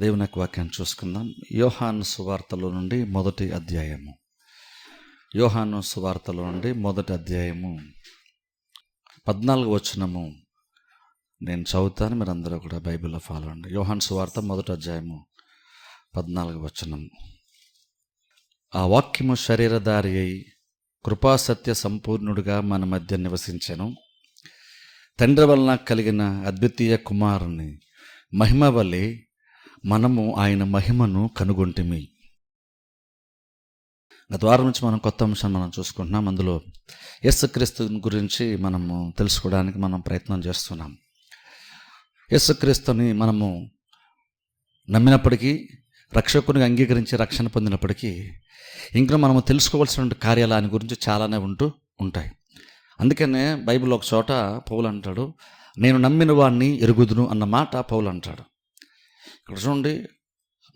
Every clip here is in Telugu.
దేవుని యొక్క వాక్యాన్ని చూసుకుందాం. యోహాను సువార్తలో నుండి మొదటి అధ్యాయము. యోహాను సువార్తలో నుండి మొదటి అధ్యాయము 14వ వచనము నేను చదువుతాను, మీరు అందరూ కూడా బైబిల్లో ఫాలో అవ్వండి. యోహాను సువార్త మొదటి అధ్యాయము 14వ వచనము. ఆ వాక్యము శరీరధారి అయి కృపాసత్య సంపూర్ణుడిగా మన మధ్య నివసించెను. తండ్రి వలన కలిగిన అద్వితీయ కుమారుని మహిమ వలె మనము ఆయన మహిమను కనుగొంటిమి. గత వారం నుంచి మనం కొత్త అంశాన్ని మనం చూసుకుంటున్నాం. అందులో యేసుక్రీస్తు గురించి మనము తెలుసుకోవడానికి మనం ప్రయత్నం చేస్తున్నాం. యేసుక్రీస్తుని మనము నమ్మినప్పటికీ, రక్షకునిగా అంగీకరించి రక్షణ పొందినప్పటికీ ఇంకా మనము తెలుసుకోవాల్సిన కార్యాలు ఆయన గురించి చాలానే ఉంటాయి. అందుకనే బైబిల్ ఒక చోట పౌలు అంటాడు, నేను నమ్మిన వాడిని ఎరుగుదును అన్న మాట పౌలు అంటాడు. ఇక్కడ చూడండి,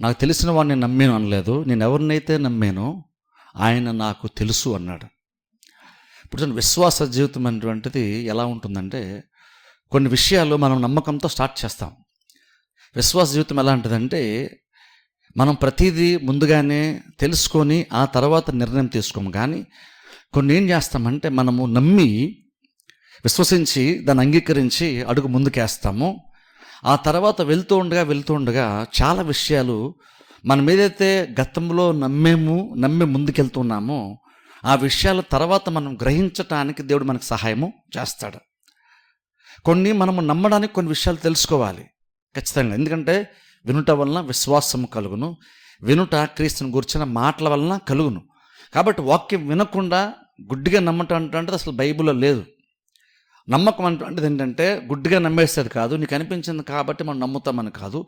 నాకు తెలిసిన వాడిని నమ్మాను అనలేదు, నేను ఎవరినైతే నమ్మానో ఆయన నాకు తెలుసు అన్నాడు. ఇప్పుడు చూడండి, విశ్వాస జీవితం అనేటువంటిది ఎలా ఉంటుందంటే, కొన్ని విషయాలు మనం నమ్మకంతో స్టార్ట్ చేస్తాం. విశ్వాస జీవితం ఎలా ఉంటుందంటే, మనం ప్రతిదీ ముందుగానే తెలుసుకొని ఆ తర్వాత నిర్ణయం తీసుకోము. కానీ కొన్ని ఏం చేస్తామంటే, మనము నమ్మి విశ్వసించి దాన్ని అంగీకరించి అడుగు ముందుకేస్తాము. ఆ తర్వాత వెళ్తూ ఉండగా చాలా విషయాలు మనం ఏదైతే గతంలో నమ్మి ముందుకెళ్తున్నామో ఆ విషయాల తర్వాత మనం గ్రహించటానికి దేవుడు మనకు సహాయము చేస్తాడు. కొన్ని మనము నమ్మడానికి కొన్ని విషయాలు తెలుసుకోవాలి ఖచ్చితంగా. ఎందుకంటే వినుట వలన విశ్వాసము కలుగును, వినుట క్రీస్తుని గురించిన మాటల వలన కలుగును. కాబట్టి వాక్యం వినకుండా గుడ్డిగా నమ్మటం అంటే అసలు బైబిల్లో లేదు. నమ్మకం అంటే ఏంటంటే గుడ్డిగా నమ్మేసేది కాదు, నీకు అనిపించింది కాబట్టి మనం నమ్ముతామని కాదు.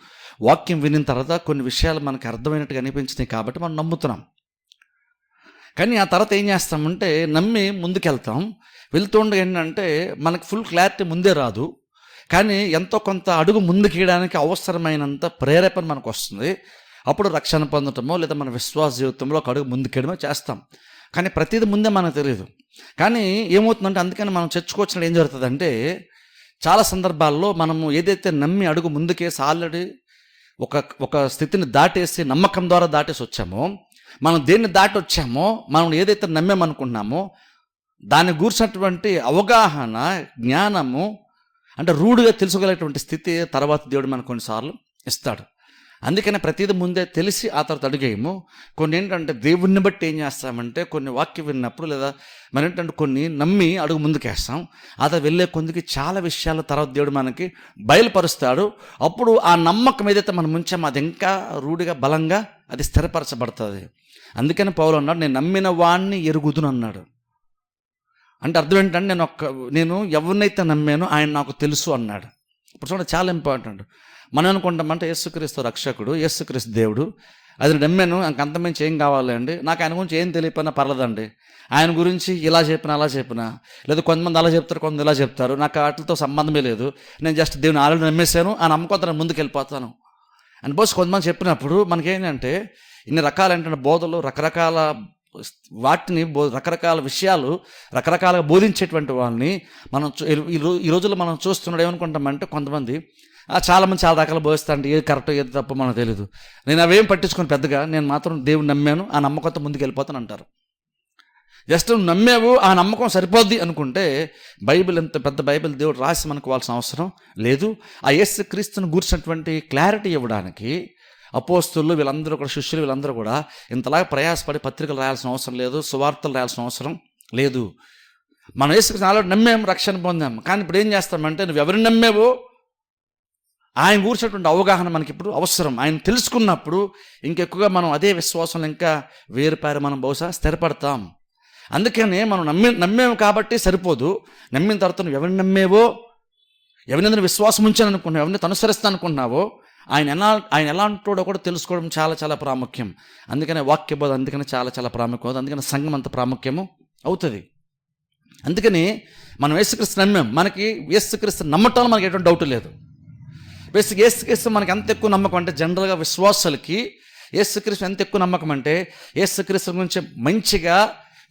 వాక్యం వినిన తర్వాత కొన్ని విషయాలు మనకు అర్థమైనట్టుగా అనిపించినాయి కాబట్టి మనం నమ్ముతున్నాం. కానీ ఆ తర్వాత ఏం చేస్తామంటే నమ్మి ముందుకెళ్తాం. వెళ్తుండగా ఏంటంటే మనకు ఫుల్ క్లారిటీ ముందే రాదు, కానీ ఎంతో కొంత అడుగు ముందుకేయడానికి అవసరమైనంత ప్రేరేపణ మనకు వస్తుంది. అప్పుడు రక్షణ పొందటమో లేదా మన విశ్వాస జీవితంలో ఒక అడుగు ముందుకేయడమో చేస్తాం. కానీ ప్రతిదీ ముందే మనకు తెలియదు. కానీ ఏమవుతుందంటే, అందుకని మనం చర్చకొచ్చినప్పుడు ఏం జరుగుతుందంటే, చాలా సందర్భాల్లో మనము ఏదైతే నమ్మి అడుగు ముందుకేసి ఆల్రెడీ ఒక స్థితిని దాటేసి నమ్మకం ద్వారా దాటేసి వచ్చామో, మనం దేన్ని దాటి వచ్చామో, మనం ఏదైతే నమ్మేమనుకున్నామో దాన్ని గూర్చినటువంటి అవగాహన, జ్ఞానము, అంటే రూఢిగా తెలుసుకోగలిగేటువంటి స్థితి తర్వాత దేవుడు మనకు కొన్నిసార్లు ఇస్తాడు. అందుకనే ప్రతిదీ ముందే తెలిసి ఆ తర్వాత అడిగేయము. కొన్ని ఏంటంటే దేవుణ్ణి బట్టి ఏం చేస్తామంటే, కొన్ని వాక్యం విన్నప్పుడు లేదా మన ఏంటంటే కొన్ని నమ్మి అడుగు ముందుకేస్తాం. ఆ తర్వాత వెళ్ళే కొందికి చాలా విషయాల తర్వాత దేవుడు మనకి బయలుపరుస్తాడు. అప్పుడు ఆ నమ్మకం ఏదైతే మనం ఉంచామో అది ఇంకా రూఢిగా బలంగా అది స్థిరపరచబడుతుంది. అందుకని పౌలు అన్నాడు, నేను నమ్మిన వాడిని ఎరుగుదును అన్నాడు. అంటే అర్థం ఏంటంటే, నేను ఎవరినైతే నమ్మానో ఆయన నాకు తెలుసు అన్నాడు. ఇప్పుడు చూడండి, చాలా ఇంపార్టెంట్. మనం అనుకుంటామంటే యేసుక్రీస్తు రక్షకుడు, యేసుక్రీస్తు దేవుడు, అది నమ్మాను, అంతమించి ఏం కావాలండి, నాకు ఆయన గురించి ఏం తెలియకపోయినా పర్లేదండి, ఆయన గురించి ఇలా చెప్పినా అలా చెప్పినా, లేదా కొంతమంది అలా చెప్తారు, కొంతమంది ఇలా చెప్తారు, నాకు వాటితో సంబంధమే లేదు, నేను జస్ట్ దేవుని ఆల్రెడీ నమ్మేశాను, ఆ నమ్మకంతో నేను ముందుకు వెళ్ళిపోతాను అని పోసి కొంతమంది చెప్పినప్పుడు మనకేంటంటే, ఇన్ని రకాలైన బోధలు, రకరకాల వాటిని రకరకాల విషయాలు రకరకాలుగా బోధించేటువంటి వాళ్ళని మనం ఈ రోజుల్లో మనం చూస్తున్నాడు. ఏమనుకుంటామంటే, కొంతమంది చాలామంది చాలా రకాలు బోధిస్తారంటే ఏది కరెక్టో ఏది తప్పో మనకు తెలియదు. నేను అవేం పట్టించుకొని పెద్దగా, నేను మాత్రం దేవుని నమ్మాను, ఆ నమ్మకంతో ముందుకు వెళ్ళిపోతాను అంటారు. జస్ట్ నమ్మావు, ఆ నమ్మకం సరిపోద్ది అనుకుంటే బైబిల్ ఎంత పెద్ద బైబిల్ దేవుడు రాసి మనకు ఇవ్వాల్సిన అవసరం లేదు. ఆ యేసుక్రీస్తుని గురించినటువంటి క్లారిటీ ఇవ్వడానికి అపోస్తలులు వీళ్ళందరూ కూడా, శిష్యులు వీళ్ళందరూ కూడా ఇంతలాగా ప్రయాసపడి పత్రికలు రాయాల్సిన అవసరం లేదు, సువార్తలు రాయాల్సిన అవసరం లేదు. మనం యేసుక్రీస్తుని ఆల్రెడీ నమ్మాము, రక్షణ పొందాము. కానీ ఇప్పుడు ఏం చేస్తామంటే, నువ్వు ఎవరిని నమ్మావో ఆయన కూర్చున్నటువంటి అవగాహన మనకి ఇప్పుడు అవసరం. ఆయన తెలుసుకున్నప్పుడు ఇంకెక్కువగా మనం అదే విశ్వాసంలో ఇంకా వేరుపారి మనం బహుశా స్థిరపడతాం. అందుకనే మనం నమ్మాము కాబట్టి సరిపోదు. నమ్మిన తర్వాత నువ్వు ఎవరిని నమ్మేవో, ఎవరిని విశ్వాసం ఉంచాను అనుకున్నావు, ఎవరిని అనుసరిస్తాను అనుకున్నావో, ఆయన ఎలాంటోడో కూడా తెలుసుకోవడం చాలా చాలా ప్రాముఖ్యం. అందుకనే వాక్య బోధ అందుకని చాలా చాలా ప్రాముఖ్యం అవుతుంది. అందుకని సంఘం అంత ప్రాముఖ్యము అవుతుంది. అందుకని మనం యేసుక్రీస్తు నమ్మాం, మనకి యేసుక్రీస్తు నమ్మటంలో మనకి ఎటువంటి డౌట్ లేదు. బేసిక్ యేసుక్రీస్తు మనకి ఎంత ఎక్కువ నమ్మకం అంటే, జనరల్గా విశ్వాసాలకి యేసుక్రీస్తు ఎంత ఎక్కువ నమ్మకం అంటే, యేసుక్రీస్తు గురించి మంచిగా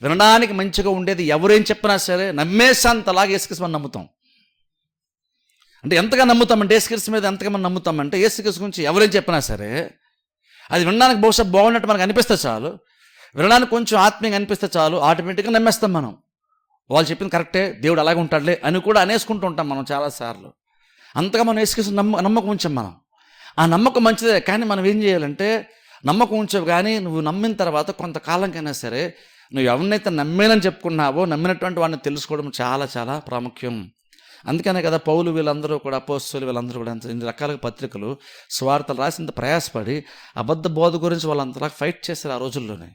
వినడానికి మంచిగా ఉండేది ఎవరేం చెప్పినా సరే నమ్మేసేంతలాగా యేసుక్రీస్తు మనం నమ్ముతాం. అంటే ఎంతగా నమ్ముతామంటే యేసుక్రీస్తు మీద ఎంతగా మనం నమ్ముతామంటే యేసుక్రీస్తు గురించి ఎవరేం చెప్పినా సరే అది వినడానికి బహుశా బాగున్నట్టు మనకు అనిపిస్తే చాలు, వినడానికి కొంచెం ఆత్మీయంగా అనిపిస్తే చాలు, ఆటోమేటిక్గా నమ్మేస్తాం మనం. వాళ్ళు చెప్పింది కరెక్టే, దేవుడు అలాగే ఉంటాడులే అని కూడా అనేసుకుంటూ ఉంటాం మనం చాలాసార్లు. అంతగా మనం యేసుక్రీస్తు నమ్మకం ఉంచాం మనం. ఆ నమ్మకం మంచిదే, కానీ మనం ఏం చేయాలంటే నమ్మకం ఉంచావు కానీ నువ్వు నమ్మిన తర్వాత కొంతకాలంకైనా సరే నువ్వు ఎవరినైతే నమ్మేనని చెప్పుకున్నావో నమ్మినటువంటి వాడిని తెలుసుకోవడం చాలా చాలా ప్రాముఖ్యం. అందుకనే కదా పౌలు వీళ్ళందరూ కూడా, అపోస్తలులు వీళ్ళందరూ కూడా ఇన్ని రకాల పత్రికలు స్వార్థలు రాసి ఇంత ప్రయాసపడి అబద్ధ బోధ గురించి వాళ్ళు అంతలా ఫైట్ చేశారు ఆ రోజుల్లోనే.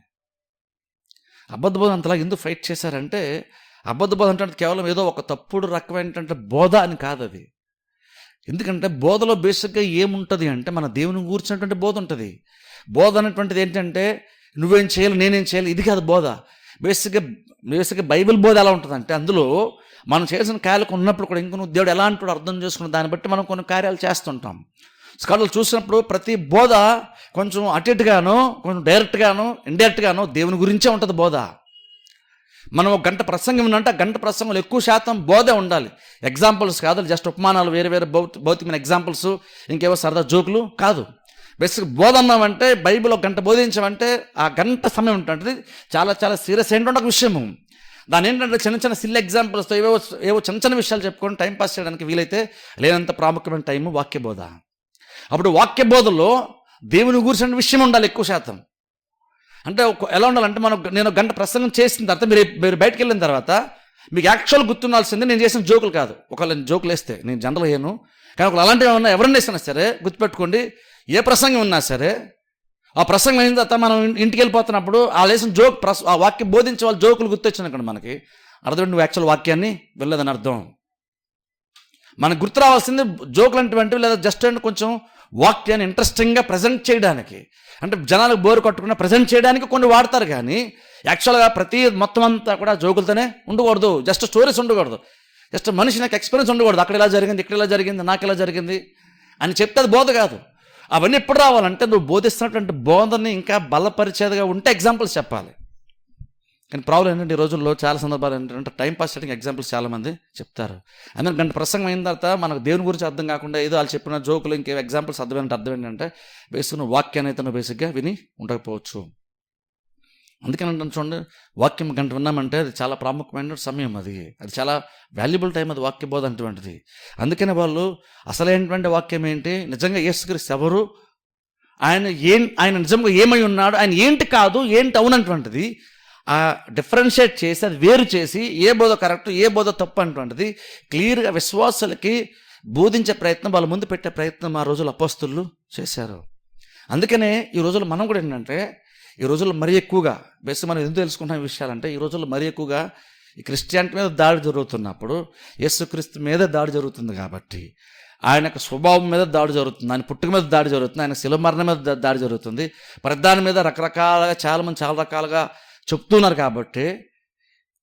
అబద్ధ బోధ అంతలా ఎందుకు ఫైట్ చేశారంటే అబద్ధ బోధ అంటే కేవలం ఏదో ఒక తప్పుడు రకమైనటువంటి బోధ అని కాదు అది. ఎందుకంటే బోధలో బేసిక్గా ఏముంటుంది అంటే మన దేవుని కూర్చున్నటువంటి బోధ ఉంటుంది. బోధ అనేటువంటిది ఏంటంటే నువ్వేం చేయాలి నేనేం చేయాలి ఇది కాదు బోధ. బేసిక్గా బైబిల్ బోధ ఎలా ఉంటుంది అంటే అందులో మనం చేసిన కార్యాలకు ఉన్నప్పుడు కూడా ఇంకొక దేవుడు ఎలా అంటాడో అర్థం చేసుకున్న దాన్ని బట్టి మనం కొన్ని కార్యాలు చేస్తుంటాం. స్కాలర్లు చూసినప్పుడు ప్రతి బోధ కొంచెం అటు ఇటుగానో కొంచెం డైరెక్ట్గానో ఇండైరెక్ట్గానో దేవుని గురించే ఉంటుంది బోధ. మనం ఒక గంట ప్రసంగం వినంటే ఆ గంట ప్రసంగంలో ఎక్కువ శాతం బోధే ఉండాలి, ఎగ్జాంపుల్స్ కాదు, జస్ట్ ఉపమానాలు, వేరే వేరే భౌతికమైన ఎగ్జాంపుల్స్, ఇంకేవో సరదా జోకులు కాదు. బేసిక్ బోధ అన్నామంటే బైబిల్ ఒక గంట బోధించామంటే ఆ గంట సమయం ఉంటుంది చాలా చాలా సీరియస్ ఏంటంటే ఒక విషయము. దాని ఏంటంటే చిన్న చిన్న సిల్ ఎగ్జాంపుల్స్తో ఏవో చిన్న చిన్న విషయాలు చెప్పుకొని టైంపాస్ చేయడానికి వీలైతే లేనంత ప్రాముఖ్యమైన టైము వాక్య బోధ. అప్పుడు వాక్య బోధలో దేవుని గురించిన విషయం ఉండాలి ఎక్కువ శాతం. అంటే ఎలా ఉండాలంటే నేను గంట ప్రసంగం చేసిన తర్వాత మీరు బయటకు వెళ్ళిన తర్వాత మీకు యాక్చువల్ గుర్తుండాల్సిందే నేను చేసిన జోకులు కాదు. ఒకవేళ జోకులు వేస్తే నేను జనరల్ వేయను, కానీ ఒకవేళ అలాంటివి ఏమన్నా ఎవరైనా వేసినా సరే గుర్తుపెట్టుకోండి, ఏ ప్రసంగం ఉన్నా సరే ఆ ప్రసంగం అయిన తర్వాత మనం ఇంటికి వెళ్ళిపోతున్నప్పుడు ఆ లేసిన ఆ వాక్యం బోధించే వాళ్ళు జోకులు గుర్తొచ్చిన అక్కడ మనకి అర్థం నువ్వు యాక్చువల్ వాక్యాన్ని వెళ్ళదని అర్థం. మనకు గుర్తు రావాల్సింది జోకులు అంటే లేదా జస్ట్ అంటే కొంచెం వాక్యాన్ని ఇంట్రెస్టింగ్గా ప్రజెంట్ చేయడానికి, అంటే జనాలకు బోరు కట్టుకున్న ప్రజెంట్ చేయడానికి కొన్ని వాడతారు. కానీ యాక్చువల్గా మొత్తం అంతా కూడా జోకులతోనే ఉండకూడదు, జస్ట్ స్టోరీస్ ఉండకూడదు, జస్ట్ మనిషి నాకు ఎక్స్పీరియన్స్ ఉండకూడదు, అక్కడ ఇలా జరిగింది ఇక్కడ ఇలా జరిగింది నాకు ఇలా జరిగింది అని చెప్తే అది బోధ కాదు. అవన్నీ ఎప్పుడు రావాలంటే నువ్వు బోధిస్తున్నటువంటి బోధని ఇంకా బలపరిచేదిగా ఉంటే ఎగ్జాంపుల్స్ చెప్పాలి. కానీ ప్రాబ్లం ఏంటంటే ఈ రోజుల్లో చాలా సందర్భాలు ఏంటంటే టైం పాస్ చేయడానికి ఎగ్జాంపుల్స్ చాలామంది చెప్తారు. అందుకని గంట ప్రసంగం అయిన తర్వాత మనకు దేవుని గురించి అర్థం కాకుండా ఏదో వాళ్ళు చెప్పిన జోకులు ఇంకే ఎగ్జాంపుల్స్ అర్థం ఏంటంటే బేసిక్ నువ్వు వాక్యాన్ని అయితే నువ్వు బేసిక్గా విని ఉండకపోవచ్చు. అందుకని అంటే చూడండి, వాక్యం గంట విన్నామంటే అది చాలా ప్రాముఖ్యమైన సమయం, అది చాలా వాల్యుబుల్ టైం అది వాక్య బోధ అటువంటిది. అందుకనే వాళ్ళు అసలైనటువంటి వాక్యం ఏంటి, నిజంగా యేసుక్రీస్తు ఎవరు, ఆయన నిజంగా ఏమై ఉన్నాడు, ఆయన ఏంటి కాదు ఏంటి అవునటువంటిది ఆ డిఫరెన్షియేట్ చేసి అది వేరు చేసి ఏ బోధ కరెక్ట్ ఏ బోధ తప్పు అటువంటిది క్లియర్గా విశ్వాసాలకి బోధించే ప్రయత్నం వాళ్ళ ముందు పెట్టే ప్రయత్నం ఆ రోజులు అపోస్తలులు చేశారు. అందుకనే ఈ రోజులు మనం కూడా ఏంటంటే ఈ రోజుల్లో మరీ ఎక్కువగా మనం ఎందుకు తెలుసుకుంటున్న విషయాలంటే ఈ రోజుల్లో మరీ ఎక్కువగా ఈ క్రిస్టియానిటీ మీద దాడి జరుగుతున్నప్పుడు యేసుక్రీస్తు మీద దాడి జరుగుతుంది కాబట్టి ఆయన యొక్క స్వభావం మీద దాడి జరుగుతుంది, ఆయన పుట్టుక మీద దాడి జరుగుతుంది, ఆయన శిలువ మరణం మీద దాడి జరుగుతుంది, ప్రధాని మీద రకరకాలుగా చాలామంది చాలా రకాలుగా చెప్తున్నారు. కాబట్టి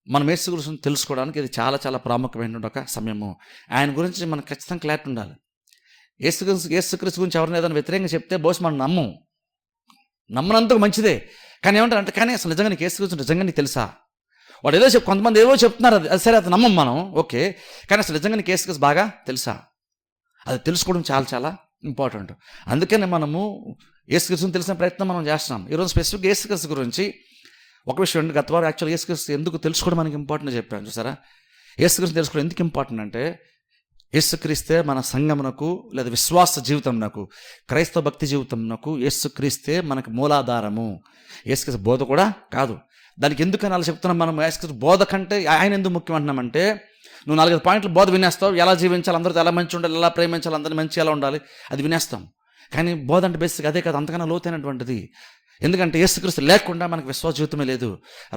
మనం యేసు గురించి తెలుసుకోవడానికి ఇది చాలా చాలా ప్రాముఖ్యమైన ఒక సమయము. ఆయన గురించి మనకు ఖచ్చితంగా క్లారిటీ ఉండాలి. యేసుక్రీస్తు గురించి ఎవరిని ఏదైనా వ్యతిరేకంగా చెప్తే బహుశా మనం నమ్మనంతకు మంచిదే. కానీ ఏమంటారంటే కానీ అసలు నిజంగా నీకు యేసు గురించి నిజంగా నీకు తెలుసా, వాడు ఏదో కొంతమంది ఏవో చెప్తున్నారు, అది సరే అది నమ్మం మనం, ఓకే, కానీ అసలు నిజంగా నీకు యేసు బాగా తెలుసా, అది తెలుసుకోవడం చాలా చాలా ఇంపార్టెంట్. అందుకని మనము యేసుక్రీస్తుని తెలిసిన ప్రయత్నం మనం చేస్తున్నాం. ఈరోజు స్పెసిఫిక్ యేసుక్రీస్తు గురించి ఒక విషయం గత వారు యాక్చువల్గా యేసుక్రీస్తు ఎందుకు తెలుసుకోవడం మనకి ఇంపార్టెంట్ చెప్పాను చూసారా. యేసుక్రీస్తు తెలుసుకోవడం ఎందుకు ఇంపార్టెంట్ అంటే యేసుక్రీస్తే మన సంఘమునకు లేదా విశ్వాస జీవితంనకు క్రైస్తవ భక్తి జీవితంనకు యేసుక్రీస్తే మనకు మూలాధారము. యేసుక్రీస్తు బోధ కూడా కాదు. దానికి ఎందుకని అలా చెప్తున్నాం మనం, యేసుక్రీస్తు బోధ కంటే ఆయన ఎందుకు ముఖ్యం అంటున్నామంటే నువ్వు 4 పాయింట్లు బోధ వినేస్తావు, ఎలా జీవించాలి, అందరితో ఎలా మంచి ఉండాలి, ఎలా ప్రేమించాలి, అందరినీ మంచి ఎలా ఉండాలి అది వినేస్తాం. కానీ బోధ అంటే బేసిక్ అదే కాదు, అంతకన్నా లోతైనటువంటిది. ఎందుకంటే యేసుక్రీస్తు లేకుండా మనకు విశ్వాస జీవితమే లేదు,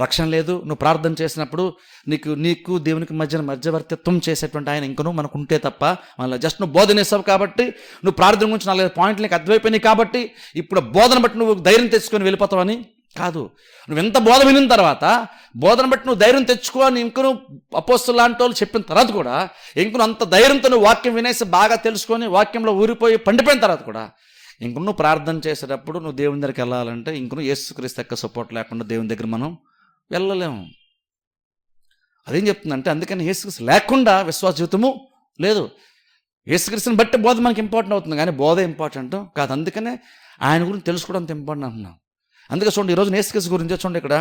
రక్షణ లేదు. నువ్వు ప్రార్థన చేసినప్పుడు నీకు దేవునికి మధ్యవర్తిత్వం చేసేటువంటి ఆయన ఇంకను మనకు ఉంటే తప్ప మళ్ళీ జస్ట్ నువ్వు బోధనేస్తావు కాబట్టి నువ్వు ప్రార్థన గురించి 4 పాయింట్లు నీకు అర్థమైపోయినాయి కాబట్టి ఇప్పుడు బోధన బట్టి నువ్వు ధైర్యం తెచ్చుకొని వెళ్ళిపోతావని కాదు. నువ్వు ఎంత బోధ వినిన తర్వాత బోధన బట్టి నువ్వు ధైర్యం తెచ్చుకోని ఇంకను అపోస్తలు లాంటి వాళ్ళు చెప్పిన తర్వాత కూడా ఇంకను అంత ధైర్యంతో నువ్వు వాక్యం వినేసి బాగా తెలుసుకొని వాక్యంలో ఊరిపోయి పండిపోయిన తర్వాత కూడా ఇంకొను నువ్వు ప్రార్థన చేసేటప్పుడు నువ్వు దేవుని దగ్గరికి వెళ్ళాలంటే ఇంకొను యేసుక్రీస్తు యొక్క సపోర్ట్ లేకుండా దేవుని దగ్గర మనం వెళ్ళలేము. అదేం చెప్తుందంటే అందుకని యేసుక్రీస్తు లేకుండా విశ్వాస జీవితము లేదు. యేసుక్రీస్తుని బట్టి బోధ మనకి ఇంపార్టెంట్ అవుతుంది, కానీ బోధ ఇంపార్టెంట్ కాదు. అందుకనే ఆయన గురించి తెలుసుకోవడం అంత ఇంపార్టెంట్ అంటున్నాం. అందుకే చూడండి, ఈరోజు యేసుక్రీస్తు గురించి చూడండి, ఇక్కడ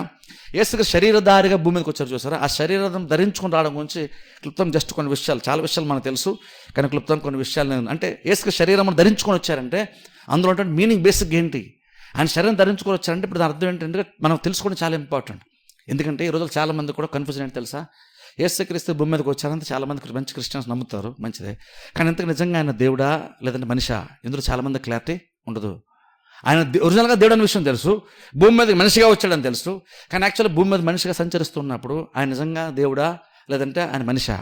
యేసుక్రీస్తు శరీరధారిగా భూమి మీదకి వచ్చారు చూసారా. ఆ శరీరం ధరించుకుని రావడం గురించి క్లుప్తం జస్ట్ కొన్ని విషయాలు, చాలా విషయాలు మనకు తెలుసు, కానీ క్లుప్తం కొన్ని విషయాలు నేను అంటే యేసుక్రీస్తు శరీరం ధరించుకొని వచ్చారంటే అందులో అంటే మీనింగ్ బేసిక్ ఏంటి, ఆయన శరీరం ధరించుకొని వచ్చారంటే ఇప్పుడు దాని అర్థం ఏంటంటే మనం తెలుసుకోవడం చాలా ఇంపార్టెంట్. ఎందుకంటే ఈ రోజులు చాలా మంది కూడా కన్ఫ్యూజన్ ఏంటి తెలుసా, యేసుక్రీస్తు భూమి మీదకి వచ్చారంటే చాలామంది మంచి క్రిస్టియన్స్ నమ్ముతారు, మంచిదే, కానీ ఇంతకు నిజంగా ఆయన దేవుడా లేదంటే మనిషా, ఇందులో చాలామంది క్లారిటీ ఉండదు. ఆయన ఒరిజినల్గా దేవుడు అనే విషయం తెలుసు, భూమి మీద మనిషిగా వచ్చాడని తెలుసు, కానీ యాక్చువల్లీ భూమి మీద మనిషిగా సంచరిస్తున్నప్పుడు ఆయన నిజంగా దేవుడా లేదంటే ఆయన మనిషా,